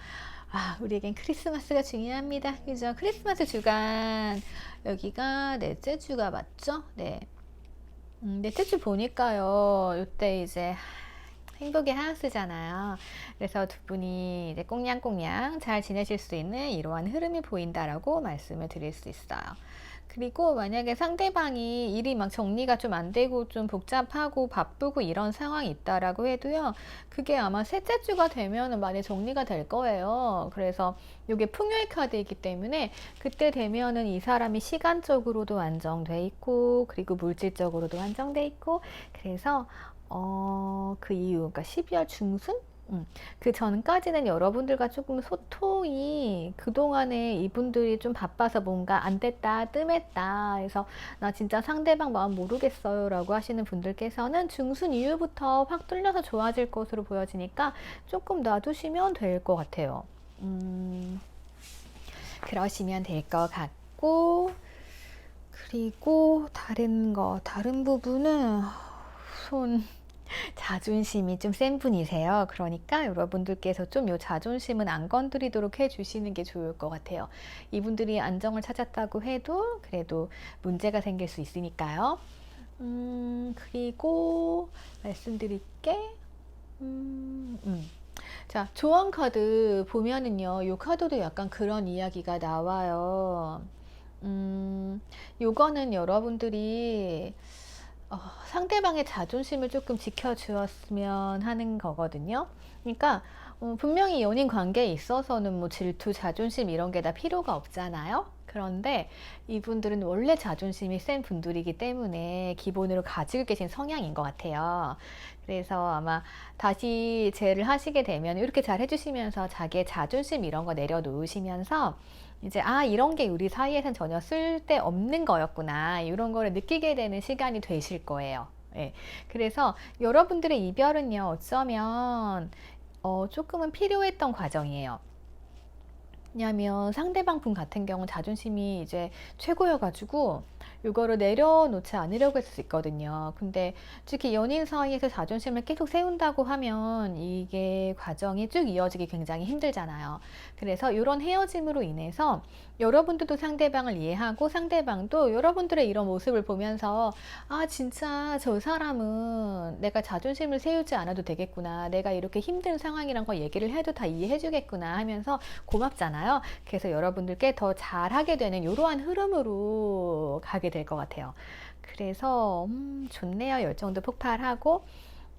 아, 우리에겐 크리스마스가 중요합니다. 그죠? 크리스마스 주간, 여기가 넷째 주가 맞죠? 네. 넷째 주 보니까요, 이때 이제 행복의 하우스잖아요. 그래서 두 분이 이제 꽁냥꽁냥 잘 지내실 수 있는 이러한 흐름이 보인다라고 말씀을 드릴 수 있어요. 그리고 만약에 상대방이 일이 막 정리가 좀 안 되고 좀 복잡하고 바쁘고 이런 상황이 있다라고 해도요, 그게 아마 셋째 주가 되면은 많이 정리가 될 거예요. 그래서 이게 풍요의 카드이기 때문에 그때 되면은 이 사람이 시간적으로도 안정돼 있고, 그리고 물질적으로도 안정돼 있고, 그래서 그 이유, 그러니까 12월 중순? 그 전까지는 여러분들과 조금 소통이 그동안에 이분들이 좀 바빠서 뭔가 안 됐다, 뜸했다 해서 나 진짜 상대방 마음 모르겠어요 라고 하시는 분들께서는 중순 이후부터 확 뚫려서 좋아질 것으로 보여지니까 조금 놔두시면 될 것 같아요. 그러시면 될 것 같고, 그리고 다른 부분은 자존심이 좀 센 분이세요. 그러니까 여러분들께서 좀 요 자존심은 안 건드리도록 해주시는 게 좋을 것 같아요. 이분들이 안정을 찾았다고 해도 그래도 문제가 생길 수 있으니까요. 그리고 말씀드릴게, 자, 조언 카드 보면은요, 요 카드도 약간 그런 이야기가 나와요. 요거는 여러분들이 상대방의 자존심을 조금 지켜주었으면 하는 거거든요. 그러니까 분명히 연인 관계에 있어서는 뭐 질투, 자존심 이런 게 다 필요가 없잖아요. 그런데 이분들은 원래 자존심이 센 분들이기 때문에 기본으로 가지고 계신 성향인 것 같아요. 그래서 아마 다시 재를 하시게 되면 이렇게 잘 해주시면서 자기의 자존심 이런 거 내려놓으시면서 이제 이런 게 우리 사이에선 전혀 쓸데없는 거였구나 이런 거를 느끼게 되는 시간이 되실 거예요. 예. 그래서 여러분들의 이별은요, 어쩌면 조금은 필요했던 과정이에요. 왜냐하면 상대방 분 같은 경우는 자존심이 이제 최고여가지고 이거를 내려놓지 않으려고 했을 수 있거든요. 근데 특히 연인 사이에서 자존심을 계속 세운다고 하면 이게 과정이 쭉 이어지기 굉장히 힘들잖아요. 그래서 이런 헤어짐으로 인해서 여러분들도 상대방을 이해하고 상대방도 여러분들의 이런 모습을 보면서 진짜 저 사람은 내가 자존심을 세우지 않아도 되겠구나. 내가 이렇게 힘든 상황이란 거 얘기를 해도 다 이해해 주겠구나 하면서 고맙잖아요. 그래서 여러분들께 더 잘하게 되는 이러한 흐름으로 가게 될 것 같아요. 그래서 좋네요. 열정도 폭발하고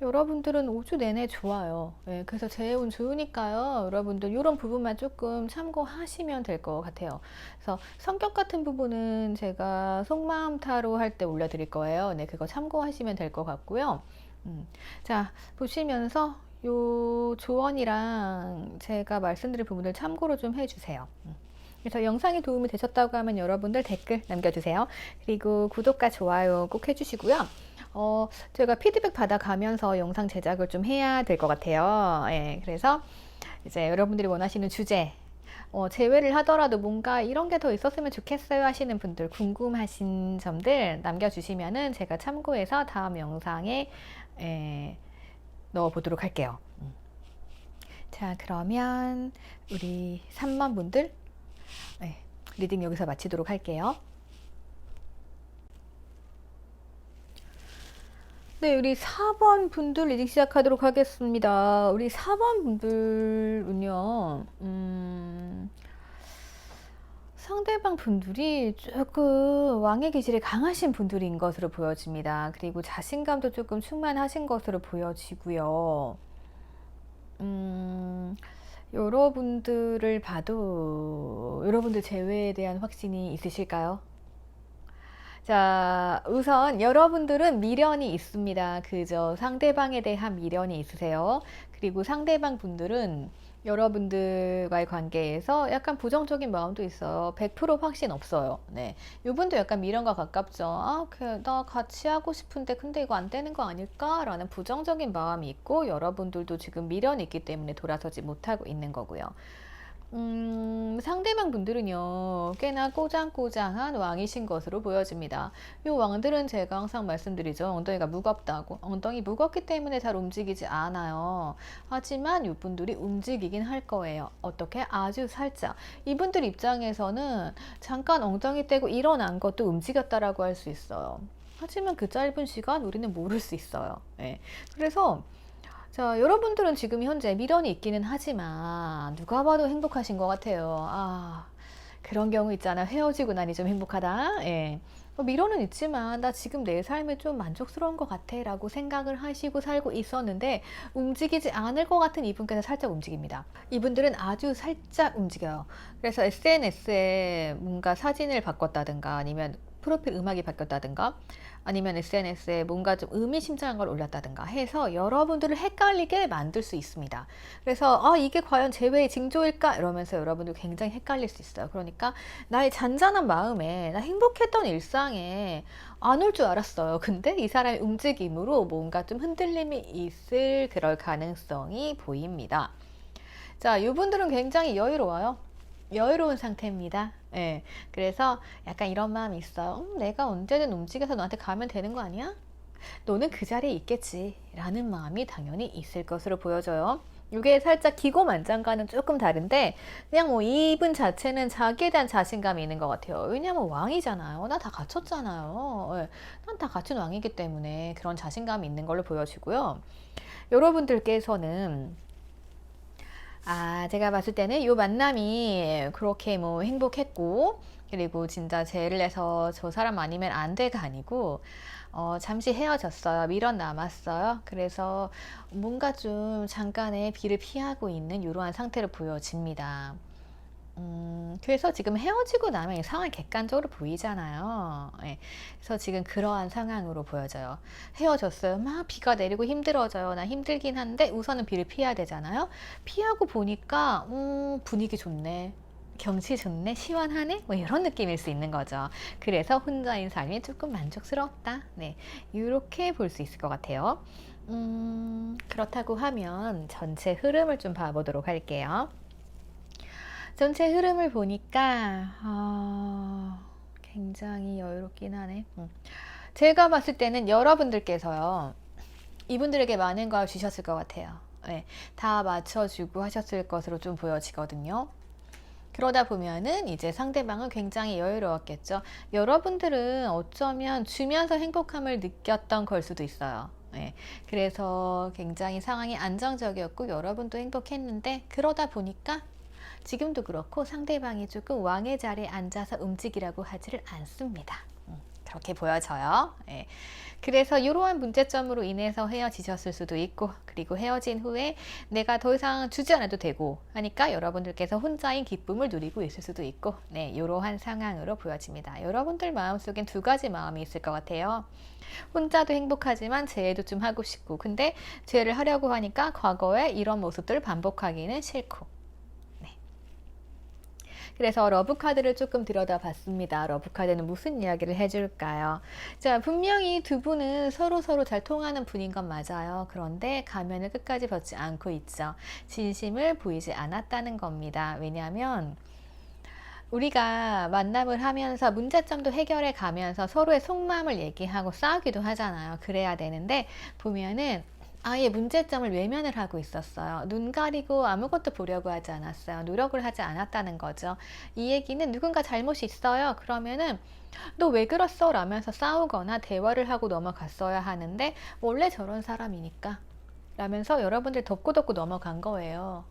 여러분들은 5주 내내 좋아요. 네, 그래서 재운 좋으니까요. 여러분들 이런 부분만 조금 참고하시면 될 것 같아요. 그래서 성격 같은 부분은 제가 속마음 타로 할 때 올려드릴 거예요. 네, 그거 참고하시면 될 것 같고요. 자, 보시면서 요 조언이랑 제가 말씀드린 부분들 참고로 좀 해주세요. 그래서 영상이 도움이 되셨다고 하면 여러분들 댓글 남겨주세요. 그리고 구독과 좋아요 꼭 해주시고요. 제가 피드백 받아가면서 영상 제작을 좀 해야 될 것 같아요. 예, 그래서 이제 여러분들이 원하시는 주제, 제외를 하더라도 뭔가 이런 게 더 있었으면 좋겠어요 하시는 분들, 궁금하신 점들 남겨주시면은 제가 참고해서 다음 영상에 넣어보도록 할게요. 자, 그러면 우리 3번 분들 리딩 여기서 마치도록 할게요. 네, 우리 4번 분들 리딩 시작하도록 하겠습니다. 우리 4번 분들은요, 상대방 분들이 조금 왕의 기질이 강하신 분들인 것으로 보여집니다. 그리고 자신감도 조금 충만하신 것으로 보여지고요. 음, 여러분들을 봐도 여러분들 재회에 대한 확신이 있으실까요? 자, 우선 여러분들은 미련이 있습니다. 그죠? 상대방에 대한 미련이 있으세요. 그리고 상대방 분들은 여러분들과의 관계에서 약간 부정적인 마음도 있어요. 100% 확신 없어요. 네. 이분도 약간 미련과 가깝죠. 아, 나 같이 하고 싶은데 근데 이거 안 되는 거 아닐까? 라는 부정적인 마음이 있고 여러분들도 지금 미련이 있기 때문에 돌아서지 못하고 있는 거고요. 상대방 분들은요, 꽤나 꼬장꼬장한 왕이신 것으로 보여집니다. 이 왕들은 제가 항상 말씀드리죠. 엉덩이가 무겁다고. 엉덩이 무겁기 때문에 잘 움직이지 않아요. 하지만 이분들이 움직이긴 할 거예요. 어떻게? 아주 살짝. 이분들 입장에서는 잠깐 엉덩이 떼고 일어난 것도 움직였다라고 할 수 있어요. 하지만 그 짧은 시간 우리는 모를 수 있어요. 예. 그래서 자, 여러분들은 지금 현재 미련이 있기는 하지만 누가 봐도 행복하신 것 같아요. 아, 그런 경우 있잖아. 헤어지고 나니 좀 행복하다. 예. 미련은 있지만 나 지금 내 삶에 좀 만족스러운 것 같아 라고 생각을 하시고 살고 있었는데 움직이지 않을 것 같은 이분께서 살짝 움직입니다. 이분들은 아주 살짝 움직여요. 그래서 SNS에 뭔가 사진을 바꿨다든가 아니면 프로필 음악이 바뀌었다든가 아니면 SNS에 뭔가 좀 의미심장한 걸 올렸다든가 해서 여러분들을 헷갈리게 만들 수 있습니다. 그래서 이게 과연 재회의 징조일까? 이러면서 여러분들 굉장히 헷갈릴 수 있어요. 그러니까 나의 잔잔한 마음에 나 행복했던 일상에 안 올 줄 알았어요. 근데 이 사람의 움직임으로 뭔가 좀 흔들림이 있을 그럴 가능성이 보입니다. 자, 이분들은 굉장히 여유로워요. 여유로운 상태입니다. 예. 그래서 약간 이런 마음이 있어요. 내가 언제든 움직여서 너한테 가면 되는 거 아니야? 너는 그 자리에 있겠지. 라는 마음이 당연히 있을 것으로 보여져요. 이게 살짝 기고만장과는 조금 다른데 그냥 뭐 이분 자체는 자기에 대한 자신감이 있는 것 같아요. 왜냐하면 왕이잖아요. 나 다 갖췄잖아요. 예. 난 다 갖춘 왕이기 때문에 그런 자신감이 있는 걸로 보여지고요. 여러분들께서는 제가 봤을 때는 이 만남이 그렇게 뭐 행복했고, 그리고 진짜 죄를 내서 저 사람 아니면 안 돼가 아니고, 잠시 헤어졌어요. 미련 남았어요. 그래서 뭔가 좀 잠깐의 비를 피하고 있는 이러한 상태로 보여집니다. 그래서 지금 헤어지고 나면 이 상황이 객관적으로 보이잖아요. 예. 그래서 지금 그러한 상황으로 보여져요. 헤어졌어요. 막 비가 내리고 힘들어져요. 나 힘들긴 한데 우선은 비를 피해야 되잖아요. 피하고 보니까 분위기 좋네. 경치 좋네, 시원하네, 뭐 이런 느낌일 수 있는 거죠. 그래서 혼자인 삶이 조금 만족스러웠다. 네, 이렇게 볼 수 있을 것 같아요. 그렇다고 하면 전체 흐름을 좀 봐보도록 할게요. 전체 흐름을 보니까 굉장히 여유롭긴 하네. 제가 봤을 때는 여러분들께서요, 이분들에게 많은 걸 주셨을 것 같아요. 네, 다 맞춰주고 하셨을 것으로 좀 보여지거든요. 그러다 보면은 이제 상대방은 굉장히 여유로웠겠죠. 여러분들은 어쩌면 주면서 행복함을 느꼈던 걸 수도 있어요. 네, 그래서 굉장히 상황이 안정적이었고 여러분도 행복했는데 그러다 보니까 지금도 그렇고 상대방이 조금 왕의 자리에 앉아서 움직이라고 하지를 않습니다. 그렇게 보여져요. 예. 그래서 이러한 문제점으로 인해서 헤어지셨을 수도 있고, 그리고 헤어진 후에 내가 더 이상 주지 않아도 되고 하니까 여러분들께서 혼자인 기쁨을 누리고 있을 수도 있고, 네, 이러한 상황으로 보여집니다. 여러분들 마음속엔 두 가지 마음이 있을 것 같아요. 혼자도 행복하지만 재회도 좀 하고 싶고, 근데 재회를 하려고 하니까 과거에 이런 모습들을 반복하기는 싫고, 그래서 러브카드를 조금 들여다봤습니다. 러브카드는 무슨 이야기를 해줄까요? 자, 분명히 두 분은 서로 잘 통하는 분인 건 맞아요. 그런데 가면을 끝까지 벗지 않고 있죠. 진심을 보이지 않았다는 겁니다. 왜냐하면 우리가 만남을 하면서 문제점도 해결해 가면서 서로의 속마음을 얘기하고 싸우기도 하잖아요. 그래야 되는데 보면은 아예 문제점을 외면을 하고 있었어요. 눈 가리고 아무것도 보려고 하지 않았어요. 노력을 하지 않았다는 거죠. 이 얘기는 누군가 잘못이 있어요. 그러면은 너 왜 그랬어? 라면서 싸우거나 대화를 하고 넘어갔어야 하는데 원래 저런 사람이니까 라면서 여러분들 덮고 넘어간 거예요.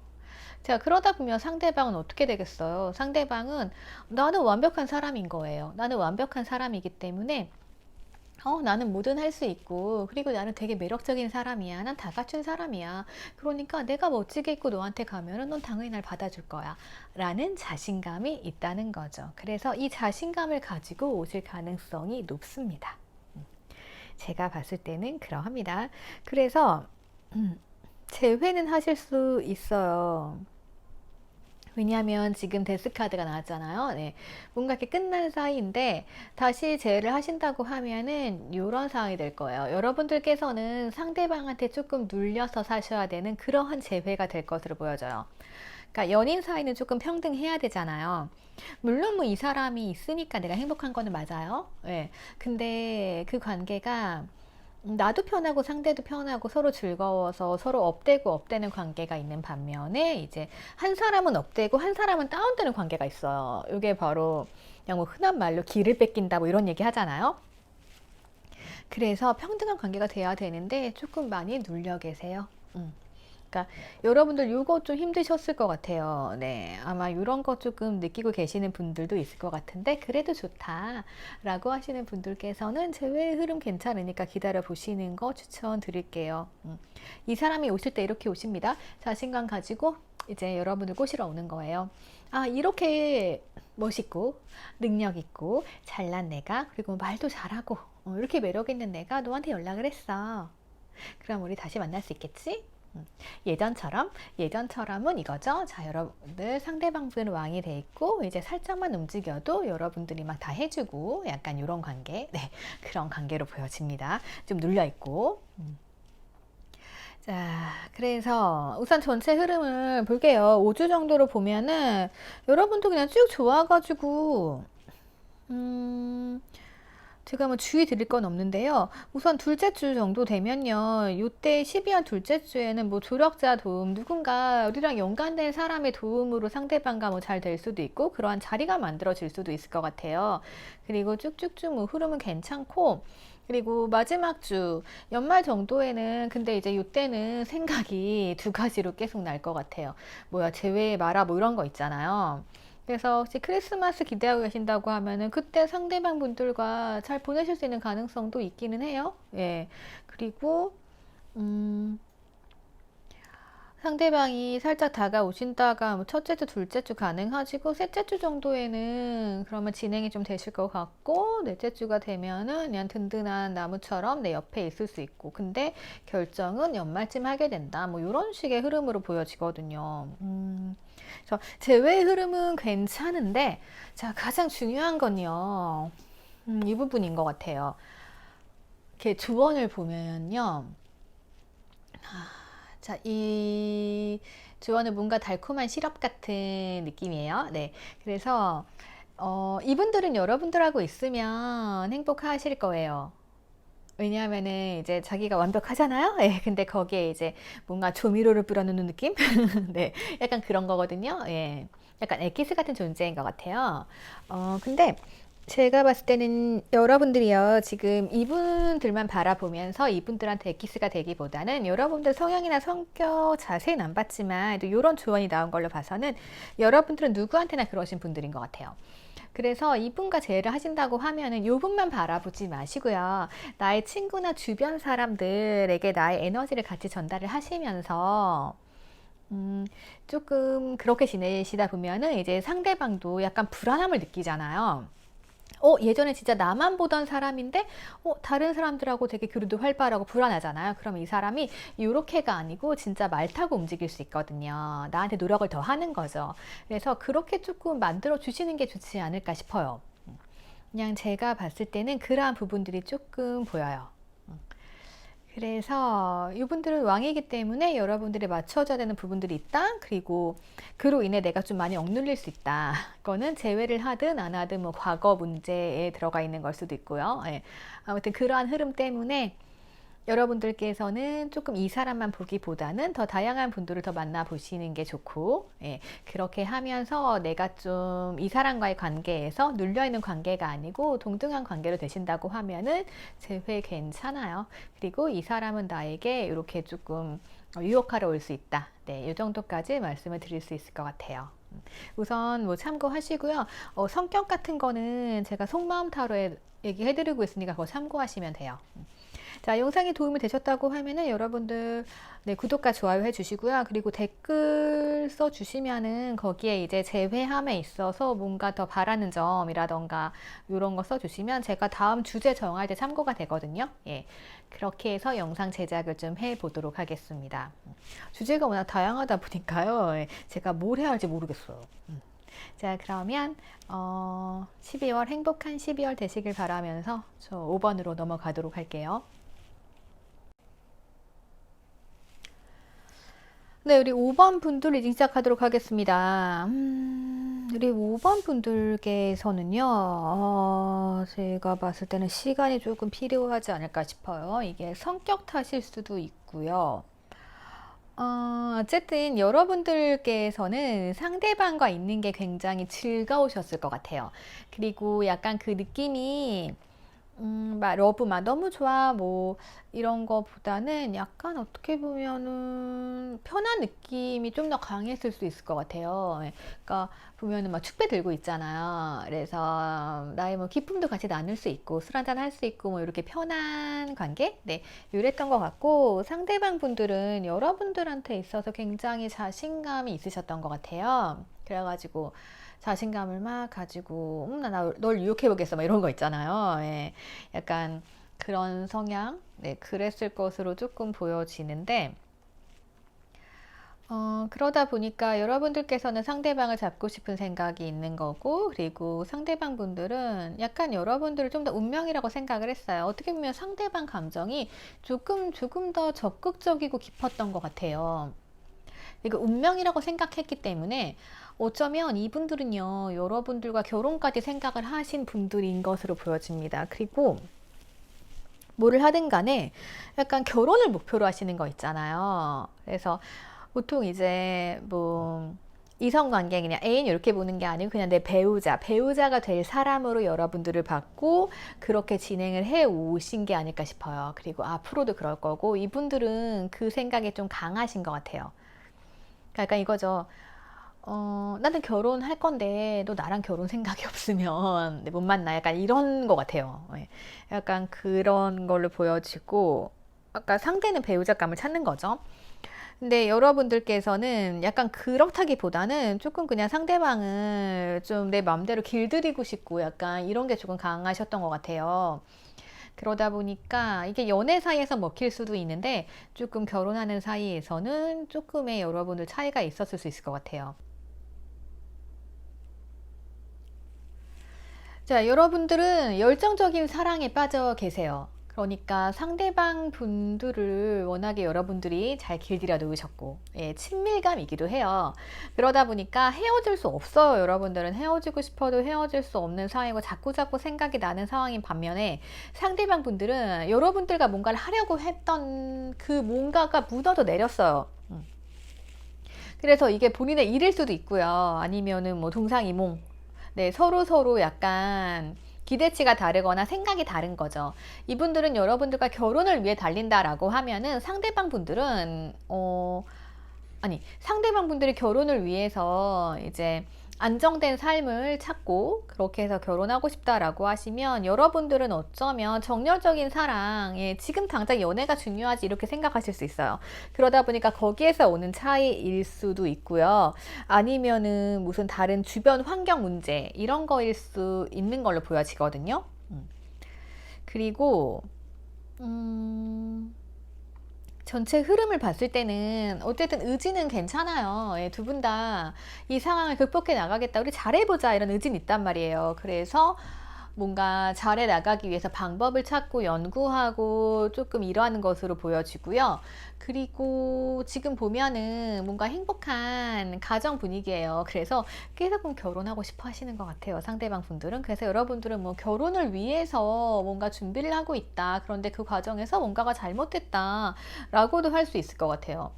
자, 그러다 보면 상대방은 어떻게 되겠어요? 상대방은 나는 완벽한 사람인 거예요. 나는 완벽한 사람이기 때문에 나는 뭐든 할 수 있고, 그리고 나는 되게 매력적인 사람이야. 난 다 갖춘 사람이야. 그러니까 내가 멋지게 입고 너한테 가면은 넌 당연히 날 받아줄 거야. 라는 자신감이 있다는 거죠. 그래서 이 자신감을 가지고 오실 가능성이 높습니다. 제가 봤을 때는 그러합니다. 그래서, 재회는 하실 수 있어요. 왜냐하면 지금 데스카드가 나왔잖아요. 네. 뭔가 이렇게 끝난 사이인데 다시 재회를 하신다고 하면은 이런 상황이 될 거예요. 여러분들께서는 상대방한테 조금 눌려서 사셔야 되는 그러한 재회가 될 것으로 보여져요. 그러니까 연인 사이는 조금 평등해야 되잖아요. 물론 뭐 이 사람이 있으니까 내가 행복한 거는 맞아요. 네. 근데 그 관계가 나도 편하고 상대도 편하고 서로 즐거워서 서로 업되고 업되는 관계가 있는 반면에 이제 한 사람은 업되고 한 사람은 다운되는 관계가 있어요. 이게 바로 그냥 뭐 흔한 말로 기를 뺏긴다 뭐 이런 얘기 하잖아요. 그래서 평등한 관계가 돼야 되는데 조금 많이 눌려 계세요. 그러니까 여러분들 이거 좀 힘드셨을 것 같아요. 네, 아마 이런 거 조금 느끼고 계시는 분들도 있을 것 같은데 그래도 좋다라고 하시는 분들께서는 제외 흐름 괜찮으니까 기다려 보시는 거 추천드릴게요. 이 사람이 오실 때 이렇게 오십니다. 자신감 가지고 이제 여러분을 꼬시러 오는 거예요. 아, 이렇게 멋있고 능력 있고 잘난 내가, 그리고 말도 잘하고 이렇게 매력 있는 내가 너한테 연락을 했어. 그럼 우리 다시 만날 수 있겠지? 예전처럼은 이거죠. 자, 여러분들 상대방분은 왕이 돼 있고 이제 살짝만 움직여도 여러분들이 막 다 해주고 약간 이런 관계, 네, 그런 관계로 보여집니다. 좀 눌려 있고. 자, 그래서 우선 전체 흐름을 볼게요. 5주 정도로 보면은 여러분도 그냥 쭉 좋아가지고 제가 뭐 주의 드릴 건 없는데요. 우선 둘째 주 정도 되면요. 이때 12월 둘째 주에는 뭐 조력자 도움, 누군가 우리랑 연관된 사람의 도움으로 상대방과 뭐 잘 될 수도 있고 그러한 자리가 만들어질 수도 있을 것 같아요. 그리고 쭉쭉쭉 뭐 흐름은 괜찮고, 그리고 마지막 주 연말 정도에는 근데 이제 이때는 생각이 두 가지로 계속 날 것 같아요. 뭐야, 제외 마라 뭐 이런 거 있잖아요. 그래서 혹시 크리스마스 기대하고 계신다고 하면은 그때 상대방 분들과 잘 보내실 수 있는 가능성도 있기는 해요. 예. 그리고 상대방이 살짝 다가오신다가 뭐 첫째 주, 둘째 주 가능하시고, 셋째 주 정도에는 그러면 진행이 좀 되실 것 같고, 넷째 주가 되면은 그냥 든든한 나무처럼 내 옆에 있을 수 있고, 근데 결정은 연말쯤 하게 된다. 뭐 이런 식의 흐름으로 보여지거든요. 그래서 제외 흐름은 괜찮은데, 자, 가장 중요한 건요. 이 부분인 것 같아요. 이렇게 조언을 보면요. 자, 이 조언은 뭔가 달콤한 시럽 같은 느낌이에요. 네. 그래서, 이분들은 여러분들하고 있으면 행복하실 거예요. 왜냐하면은 이제 자기가 완벽하잖아요. 예, 근데 거기에 이제 뭔가 조미료를 뿌려놓는 느낌? 네, 약간 그런 거거든요. 예, 약간 엑기스 같은 존재인 것 같아요. 근데 제가 봤을 때는 여러분들이요, 지금 이분들만 바라보면서 이분들한테 엑기스가 되기보다는 여러분들 성향이나 성격 자세히는 안 봤지만 또 이런 조언이 나온 걸로 봐서는 여러분들은 누구한테나 그러신 분들인 것 같아요. 그래서 이분과 재회를 하신다고 하면은 이분만 바라보지 마시고요. 나의 친구나 주변 사람들에게 나의 에너지를 같이 전달을 하시면서 조금 그렇게 지내시다 보면은 이제 상대방도 약간 불안함을 느끼잖아요. 예전에 진짜 나만 보던 사람인데, 다른 사람들하고 되게 교류도 활발하고 불안하잖아요. 그럼 이 사람이 이렇게가 아니고 진짜 말 타고 움직일 수 있거든요. 나한테 노력을 더 하는 거죠. 그래서 그렇게 조금 만들어 주시는 게 좋지 않을까 싶어요. 그냥 제가 봤을 때는 그러한 부분들이 조금 보여요. 그래서 이분들은 왕이기 때문에 여러분들이 맞춰줘야 되는 부분들이 있다. 그리고 그로 인해 내가 좀 많이 억눌릴 수 있다. 그거는 재회를 하든 안 하든 뭐 과거 문제에 들어가 있는 걸 수도 있고요. 예. 아무튼 그러한 흐름 때문에 여러분들께서는 조금 이 사람만 보기보다는 더 다양한 분들을 더 만나보시는 게 좋고, 예, 그렇게 하면서 내가 좀 이 사람과의 관계에서 눌려있는 관계가 아니고 동등한 관계로 되신다고 하면은 재회 괜찮아요. 그리고 이 사람은 나에게 이렇게 조금 유혹하러 올 수 있다. 네, 이 정도까지 말씀을 드릴 수 있을 것 같아요. 우선 뭐 참고하시고요. 성격 같은 거는 제가 속마음 타로에 얘기해드리고 있으니까 그거 참고하시면 돼요. 자, 영상이 도움이 되셨다고 하면은 여러분들 네, 구독과 좋아요 해주시고요. 그리고 댓글 써주시면은 거기에 이제 제 회함에 있어서 뭔가 더 바라는 점이라던가 이런 거 써주시면 제가 다음 주제 정할 때 참고가 되거든요. 예, 그렇게 해서 영상 제작을 좀 해보도록 하겠습니다. 주제가 워낙 다양하다 보니까요. 예, 제가 뭘 해야 할지 모르겠어요. 자, 그러면 12월 행복한 12월 되시길 바라면서 저 5번으로 넘어가도록 할게요. 네, 우리 5번 분들 리딩 시작하도록 하겠습니다. 우리 5번 분들께서는요, 제가 봤을 때는 시간이 조금 필요하지 않을까 싶어요. 이게 성격 탓일 수도 있고요. 어쨌든 여러분들께서는 상대방과 있는 게 굉장히 즐거우셨을 것 같아요. 그리고 약간 그 느낌이 막 러브 막 너무 좋아 뭐 이런 거보다는 약간 어떻게 보면은 편한 느낌이 좀 더 강했을 수 있을 것 같아요. 예. 그러니까 보면은 막 축배 들고 있잖아요. 그래서 나의 뭐 기쁨도 같이 나눌 수 있고 술 한잔 할 수 있고 뭐 이렇게 편한 관계? 네, 이랬던 것 같고 상대방 분들은 여러분들한테 있어서 굉장히 자신감이 있으셨던 것 같아요. 그래가지고 자신감을 막 가지고 널 유혹해보겠어 막 이런 거 있잖아요. 예. 약간 그런 성향, 네, 그랬을 것으로 조금 보여지는데 그러다 보니까 여러분들께서는 상대방을 잡고 싶은 생각이 있는 거고, 그리고 상대방 분들은 약간 여러분들을 좀 더 운명이라고 생각을 했어요. 어떻게 보면 상대방 감정이 조금 더 적극적이고 깊었던 것 같아요. 이거 운명이라고 생각했기 때문에 어쩌면 이분들은요, 여러분들과 결혼까지 생각을 하신 분들인 것으로 보여집니다. 그리고 뭐를 하든 간에 약간 결혼을 목표로 하시는 거 있잖아요. 그래서 보통 이제 뭐 이성관계 그냥 애인 이렇게 보는 게 아니고 그냥 내 배우자가 될 사람으로 여러분들을 받고 그렇게 진행을 해 오신 게 아닐까 싶어요. 그리고 앞으로도 그럴 거고 이분들은 그 생각이 좀 강하신 것 같아요. 그러니까 이거죠. 나는 결혼할 건데 너 나랑 결혼 생각이 없으면 못 만나. 약간 이런 것 같아요. 예. 약간 그런 걸로 보여지고 아까 상대는 배우자감을 찾는 거죠. 근데 여러분들께서는 약간 그렇다기보다는 조금 그냥 상대방을 좀 내 마음대로 길들이고 싶고 약간 이런 게 조금 강하셨던 것 같아요. 그러다 보니까 이게 연애 사이에서 먹힐 수도 있는데 조금 결혼하는 사이에서는 조금의 여러분들 차이가 있었을 수 있을 것 같아요. 자, 여러분들은 열정적인 사랑에 빠져 계세요. 그러니까 상대방 분들을 워낙에 여러분들이 잘 길들여 놓으셨고, 예, 친밀감이기도 해요. 그러다 보니까 헤어질 수 없어요. 여러분들은 헤어지고 싶어도 헤어질 수 없는 상황이고 자꾸자꾸 생각이 나는 상황인 반면에 상대방 분들은 여러분들과 뭔가를 하려고 했던 그 뭔가가 무너져 내렸어요. 그래서 이게 본인의 일일 수도 있고요. 아니면은 뭐 동상이몽. 네, 서로 약간 기대치가 다르거나 생각이 다른 거죠. 이분들은 여러분들과 결혼을 위해 달린다라고 하면은 상대방 분들은 아니, 상대방 분들이 결혼을 위해서 이제 안정된 삶을 찾고 그렇게 해서 결혼하고 싶다라고 하시면 여러분들은 어쩌면 정열적인 사랑, 예, 지금 당장 연애가 중요하지 이렇게 생각하실 수 있어요. 그러다 보니까 거기에서 오는 차이일 수도 있고요. 아니면은 무슨 다른 주변 환경 문제 이런 거일 수 있는 걸로 보여지거든요. 그리고 전체 흐름을 봤을 때는 어쨌든 의지는 괜찮아요. 예, 두 분 다 이 상황을 극복해 나가겠다. 우리 잘해보자. 이런 의지는 있단 말이에요. 그래서 뭔가 잘해 나가기 위해서 방법을 찾고 연구하고 조금 이러하는 것으로 보여지고요. 그리고 지금 보면은 뭔가 행복한 가정 분위기예요. 그래서 계속 결혼하고 싶어 하시는 것 같아요. 상대방 분들은. 그래서 여러분들은 뭐 결혼을 위해서 뭔가 준비를 하고 있다. 그런데 그 과정에서 뭔가가 잘못됐다. 라고도 할 수 있을 것 같아요.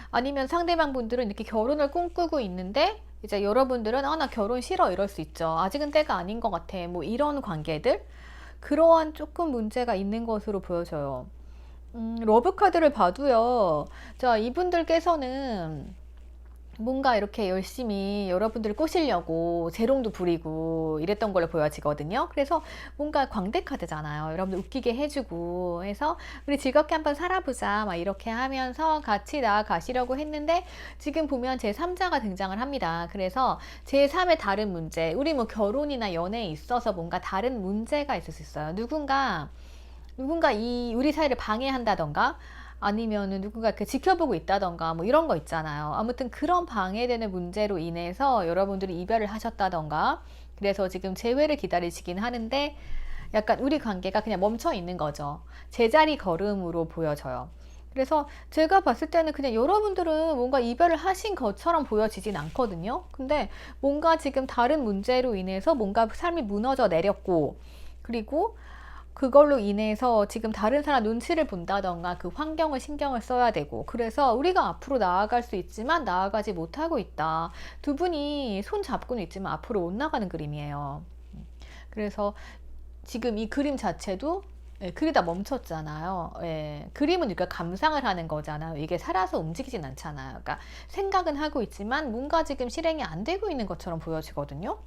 아니면 상대방 분들은 이렇게 결혼을 꿈꾸고 있는데 이제 여러분들은 나 결혼 싫어 이럴 수 있죠. 아직은 때가 아닌 것 같아. 뭐 이런 관계들 그러한 조금 문제가 있는 것으로 보여져요. 러브 카드를 봐도요. 자, 이분들께서는 뭔가 이렇게 열심히 여러분들을 꼬시려고 재롱도 부리고 이랬던 걸로 보여지거든요. 그래서 뭔가 광대 카드잖아요. 여러분들 웃기게 해주고 해서 우리 즐겁게 한번 살아보자 막 이렇게 하면서 같이 나아가시려고 했는데 지금 보면 제3자가 등장을 합니다. 그래서 제3의 다른 문제, 우리 뭐 결혼이나 연애에 있어서 뭔가 다른 문제가 있을 수 있어요. 누군가 이 우리 사이를 방해한다던가 아니면은 누군가 이렇게 지켜보고 있다던가 뭐 이런 거 있잖아요. 아무튼 그런 방해되는 문제로 인해서 여러분들이 이별을 하셨다던가 그래서 지금 재회를 기다리시긴 하는데 약간 우리 관계가 그냥 멈춰 있는 거죠. 제자리 걸음으로 보여져요. 그래서 제가 봤을 때는 그냥 여러분들은 뭔가 이별을 하신 것처럼 보여지진 않거든요. 근데 뭔가 지금 다른 문제로 인해서 뭔가 삶이 무너져 내렸고 그리고 그걸로 인해서 지금 다른 사람 눈치를 본다던가 그 환경을 신경을 써야 되고 그래서 우리가 앞으로 나아갈 수 있지만 나아가지 못하고 있다. 두 분이 손 잡고는 있지만 앞으로 못 나가는 그림이에요. 그래서 지금 이 그림 자체도 그리다 멈췄잖아요. 그림은 우리가 감상을 하는 거잖아요. 이게 살아서 움직이진 않잖아요. 그러니까 생각은 하고 있지만 뭔가 지금 실행이 안 되고 있는 것처럼 보여지거든요.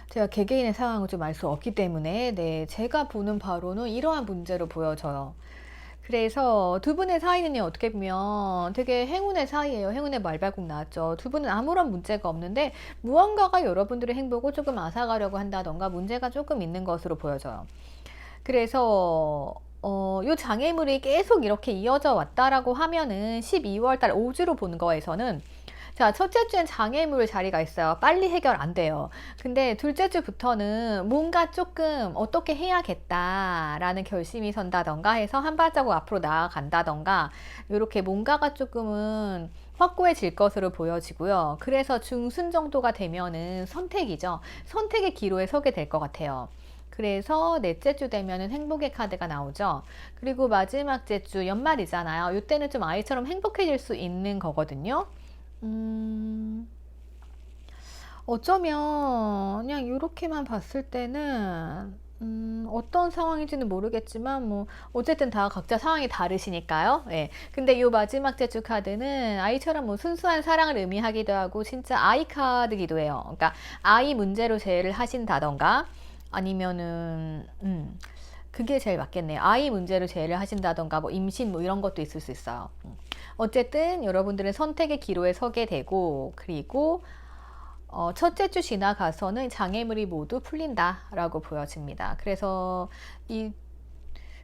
제가 개개인의 상황을 좀 알 수 없기 때문에, 네, 제가 보는 바로는 이러한 문제로 보여져요. 그래서 두 분의 사이는 어떻게 보면 되게 행운의 사이예요. 행운의 말발굽 나왔죠. 두 분은 아무런 문제가 없는데 무언가가 여러분들의 행복을 조금 앗아가려고 한다던가 문제가 조금 있는 것으로 보여져요. 그래서 요 장애물이 계속 이렇게 이어져 왔다라고 하면은 12월 달 오주로 보는 거에서는 자, 첫째 주엔 장애물 자리가 있어요. 빨리 해결 안 돼요. 근데 둘째 주부터는 뭔가 조금 어떻게 해야겠다라는 결심이 선다던가 해서 한 발자국 앞으로 나아간다던가 이렇게 뭔가가 조금은 확고해질 것으로 보여지고요. 그래서 중순 정도가 되면은 선택이죠. 선택의 기로에 서게 될 것 같아요. 그래서 넷째 주 되면은 행복의 카드가 나오죠. 그리고 마지막 째 주 연말이잖아요. 이때는 좀 아이처럼 행복해질 수 있는 거거든요. 음, 어쩌면 그냥 이렇게만 봤을 때는 어떤 상황인지는 모르겠지만 뭐 어쨌든 다 각자 상황이 다르시니까요. 예. 근데 이 마지막 제주 카드는 아이처럼 뭐 순수한 사랑을 의미하기도 하고 진짜 아이 카드기도 해요. 그러니까 아이 문제로 제외를 하신다던가 아니면은 그게 제일 맞겠네요. 아이 문제로 제외를 하신다던가 뭐 임신 뭐 이런 것도 있을 수 있어요. 어쨌든 여러분들은 선택의 기로에 서게 되고 그리고 첫째 주 지나가서는 장애물이 모두 풀린다라고 보여집니다. 그래서 이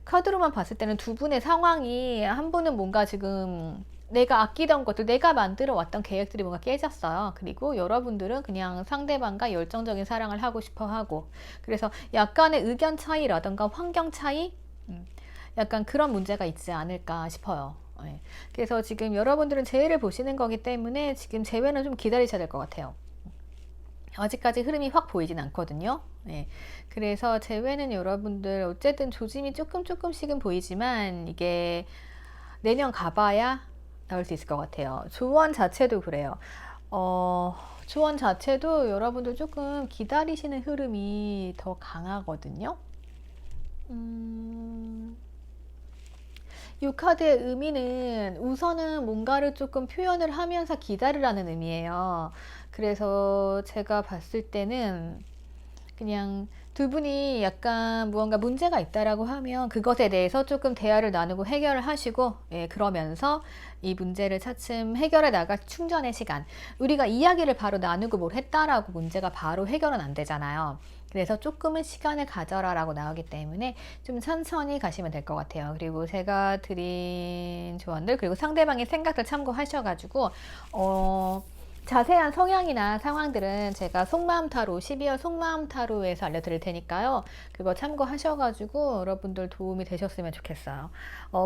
카드로만 봤을 때는 두 분의 상황이 한 분은 뭔가 지금 내가 아끼던 것들, 내가 만들어 왔던 계획들이 뭔가 깨졌어요. 그리고 여러분들은 그냥 상대방과 열정적인 사랑을 하고 싶어 하고 그래서 약간의 의견 차이라던가 환경 차이? 약간 그런 문제가 있지 않을까 싶어요. 네. 그래서 지금 여러분들은 재회를 보시는 거기 때문에 지금 재회는 좀 기다리셔야 될 것 같아요. 아직까지 흐름이 확 보이진 않거든요. 네. 그래서 재회는 여러분들 어쨌든 조짐이 조금씩은 보이지만 이게 내년 가봐야 나올 수 있을 것 같아요. 조언 자체도 그래요. 조언 자체도 여러분들 조금 기다리시는 흐름이 더 강하거든요. 이 카드의 의미는 우선은 뭔가를 조금 표현을 하면서 기다리라는 의미예요. 그래서 제가 봤을 때는 그냥 두 분이 약간 무언가 문제가 있다라고 하면 그것에 대해서 조금 대화를 나누고 해결을 하시고 그러면서 이 문제를 차츰 해결해 나갈 충전의 시간 우리가 이야기를 바로 나누고 뭘 했다라고 문제가 바로 해결은 안 되잖아요. 그래서 조금은 시간을 가져라 라고 나오기 때문에 좀 천천히 가시면 될 것 같아요. 그리고 제가 드린 조언들 그리고 상대방의 생각들 참고하셔가지고 자세한 성향이나 상황들은 제가 속마음 타로 12월 속마음 타로에서 알려드릴 테니까요. 그거 참고하셔가지고 여러분들 도움이 되셨으면 좋겠어요.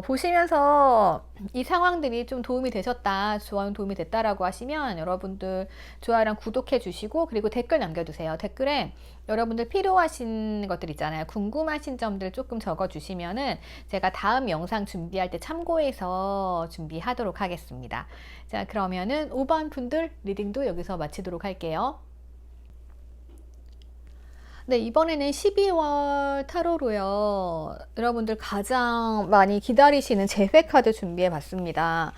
보시면서 이 상황들이 좀 도움이 되셨다, 조언 도움이 됐다라고 하시면 여러분들 좋아요랑 구독해 주시고 그리고 댓글 남겨주세요. 댓글에 여러분들 필요하신 것들 있잖아요. 궁금하신 점들 조금 적어주시면은 제가 다음 영상 준비할 때 참고해서 준비하도록 하겠습니다. 자, 그러면은 5번 분들 리딩도 여기서 마치도록 할게요. 네, 이번에는 12월 타로로요. 여러분들 가장 많이 기다리시는 재회 카드 준비해 봤습니다.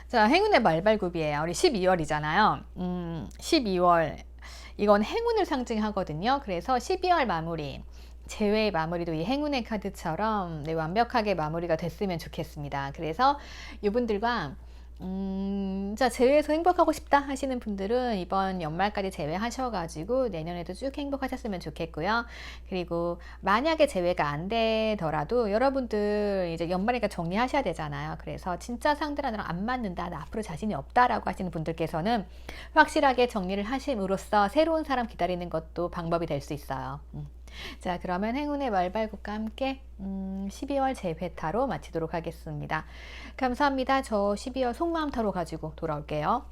자, 행운의 말발굽이에요. 우리 12월이잖아요. 12월. 이건 행운을 상징하거든요. 그래서 12월 마무리. 재회의 마무리도 이 행운의 카드처럼 네, 완벽하게 마무리가 됐으면 좋겠습니다. 그래서 이분들과 자, 제외해서 행복하고 싶다 하시는 분들은 이번 연말까지 제외하셔가지고 내년에도 쭉 행복하셨으면 좋겠고요. 그리고 만약에 제외가 안 되더라도 여러분들 이제 연말이니까 정리하셔야 되잖아요. 그래서 진짜 상대랑 나랑 안 맞는다, 나 앞으로 자신이 없다라고 하시는 분들께서는 확실하게 정리를 하심으로써 새로운 사람 기다리는 것도 방법이 될 수 있어요. 자, 그러면 행운의 말발굽과 함께 12월 재회타로 마치도록 하겠습니다. 감사합니다. 저 12월 속마음 타로 가지고 돌아올게요.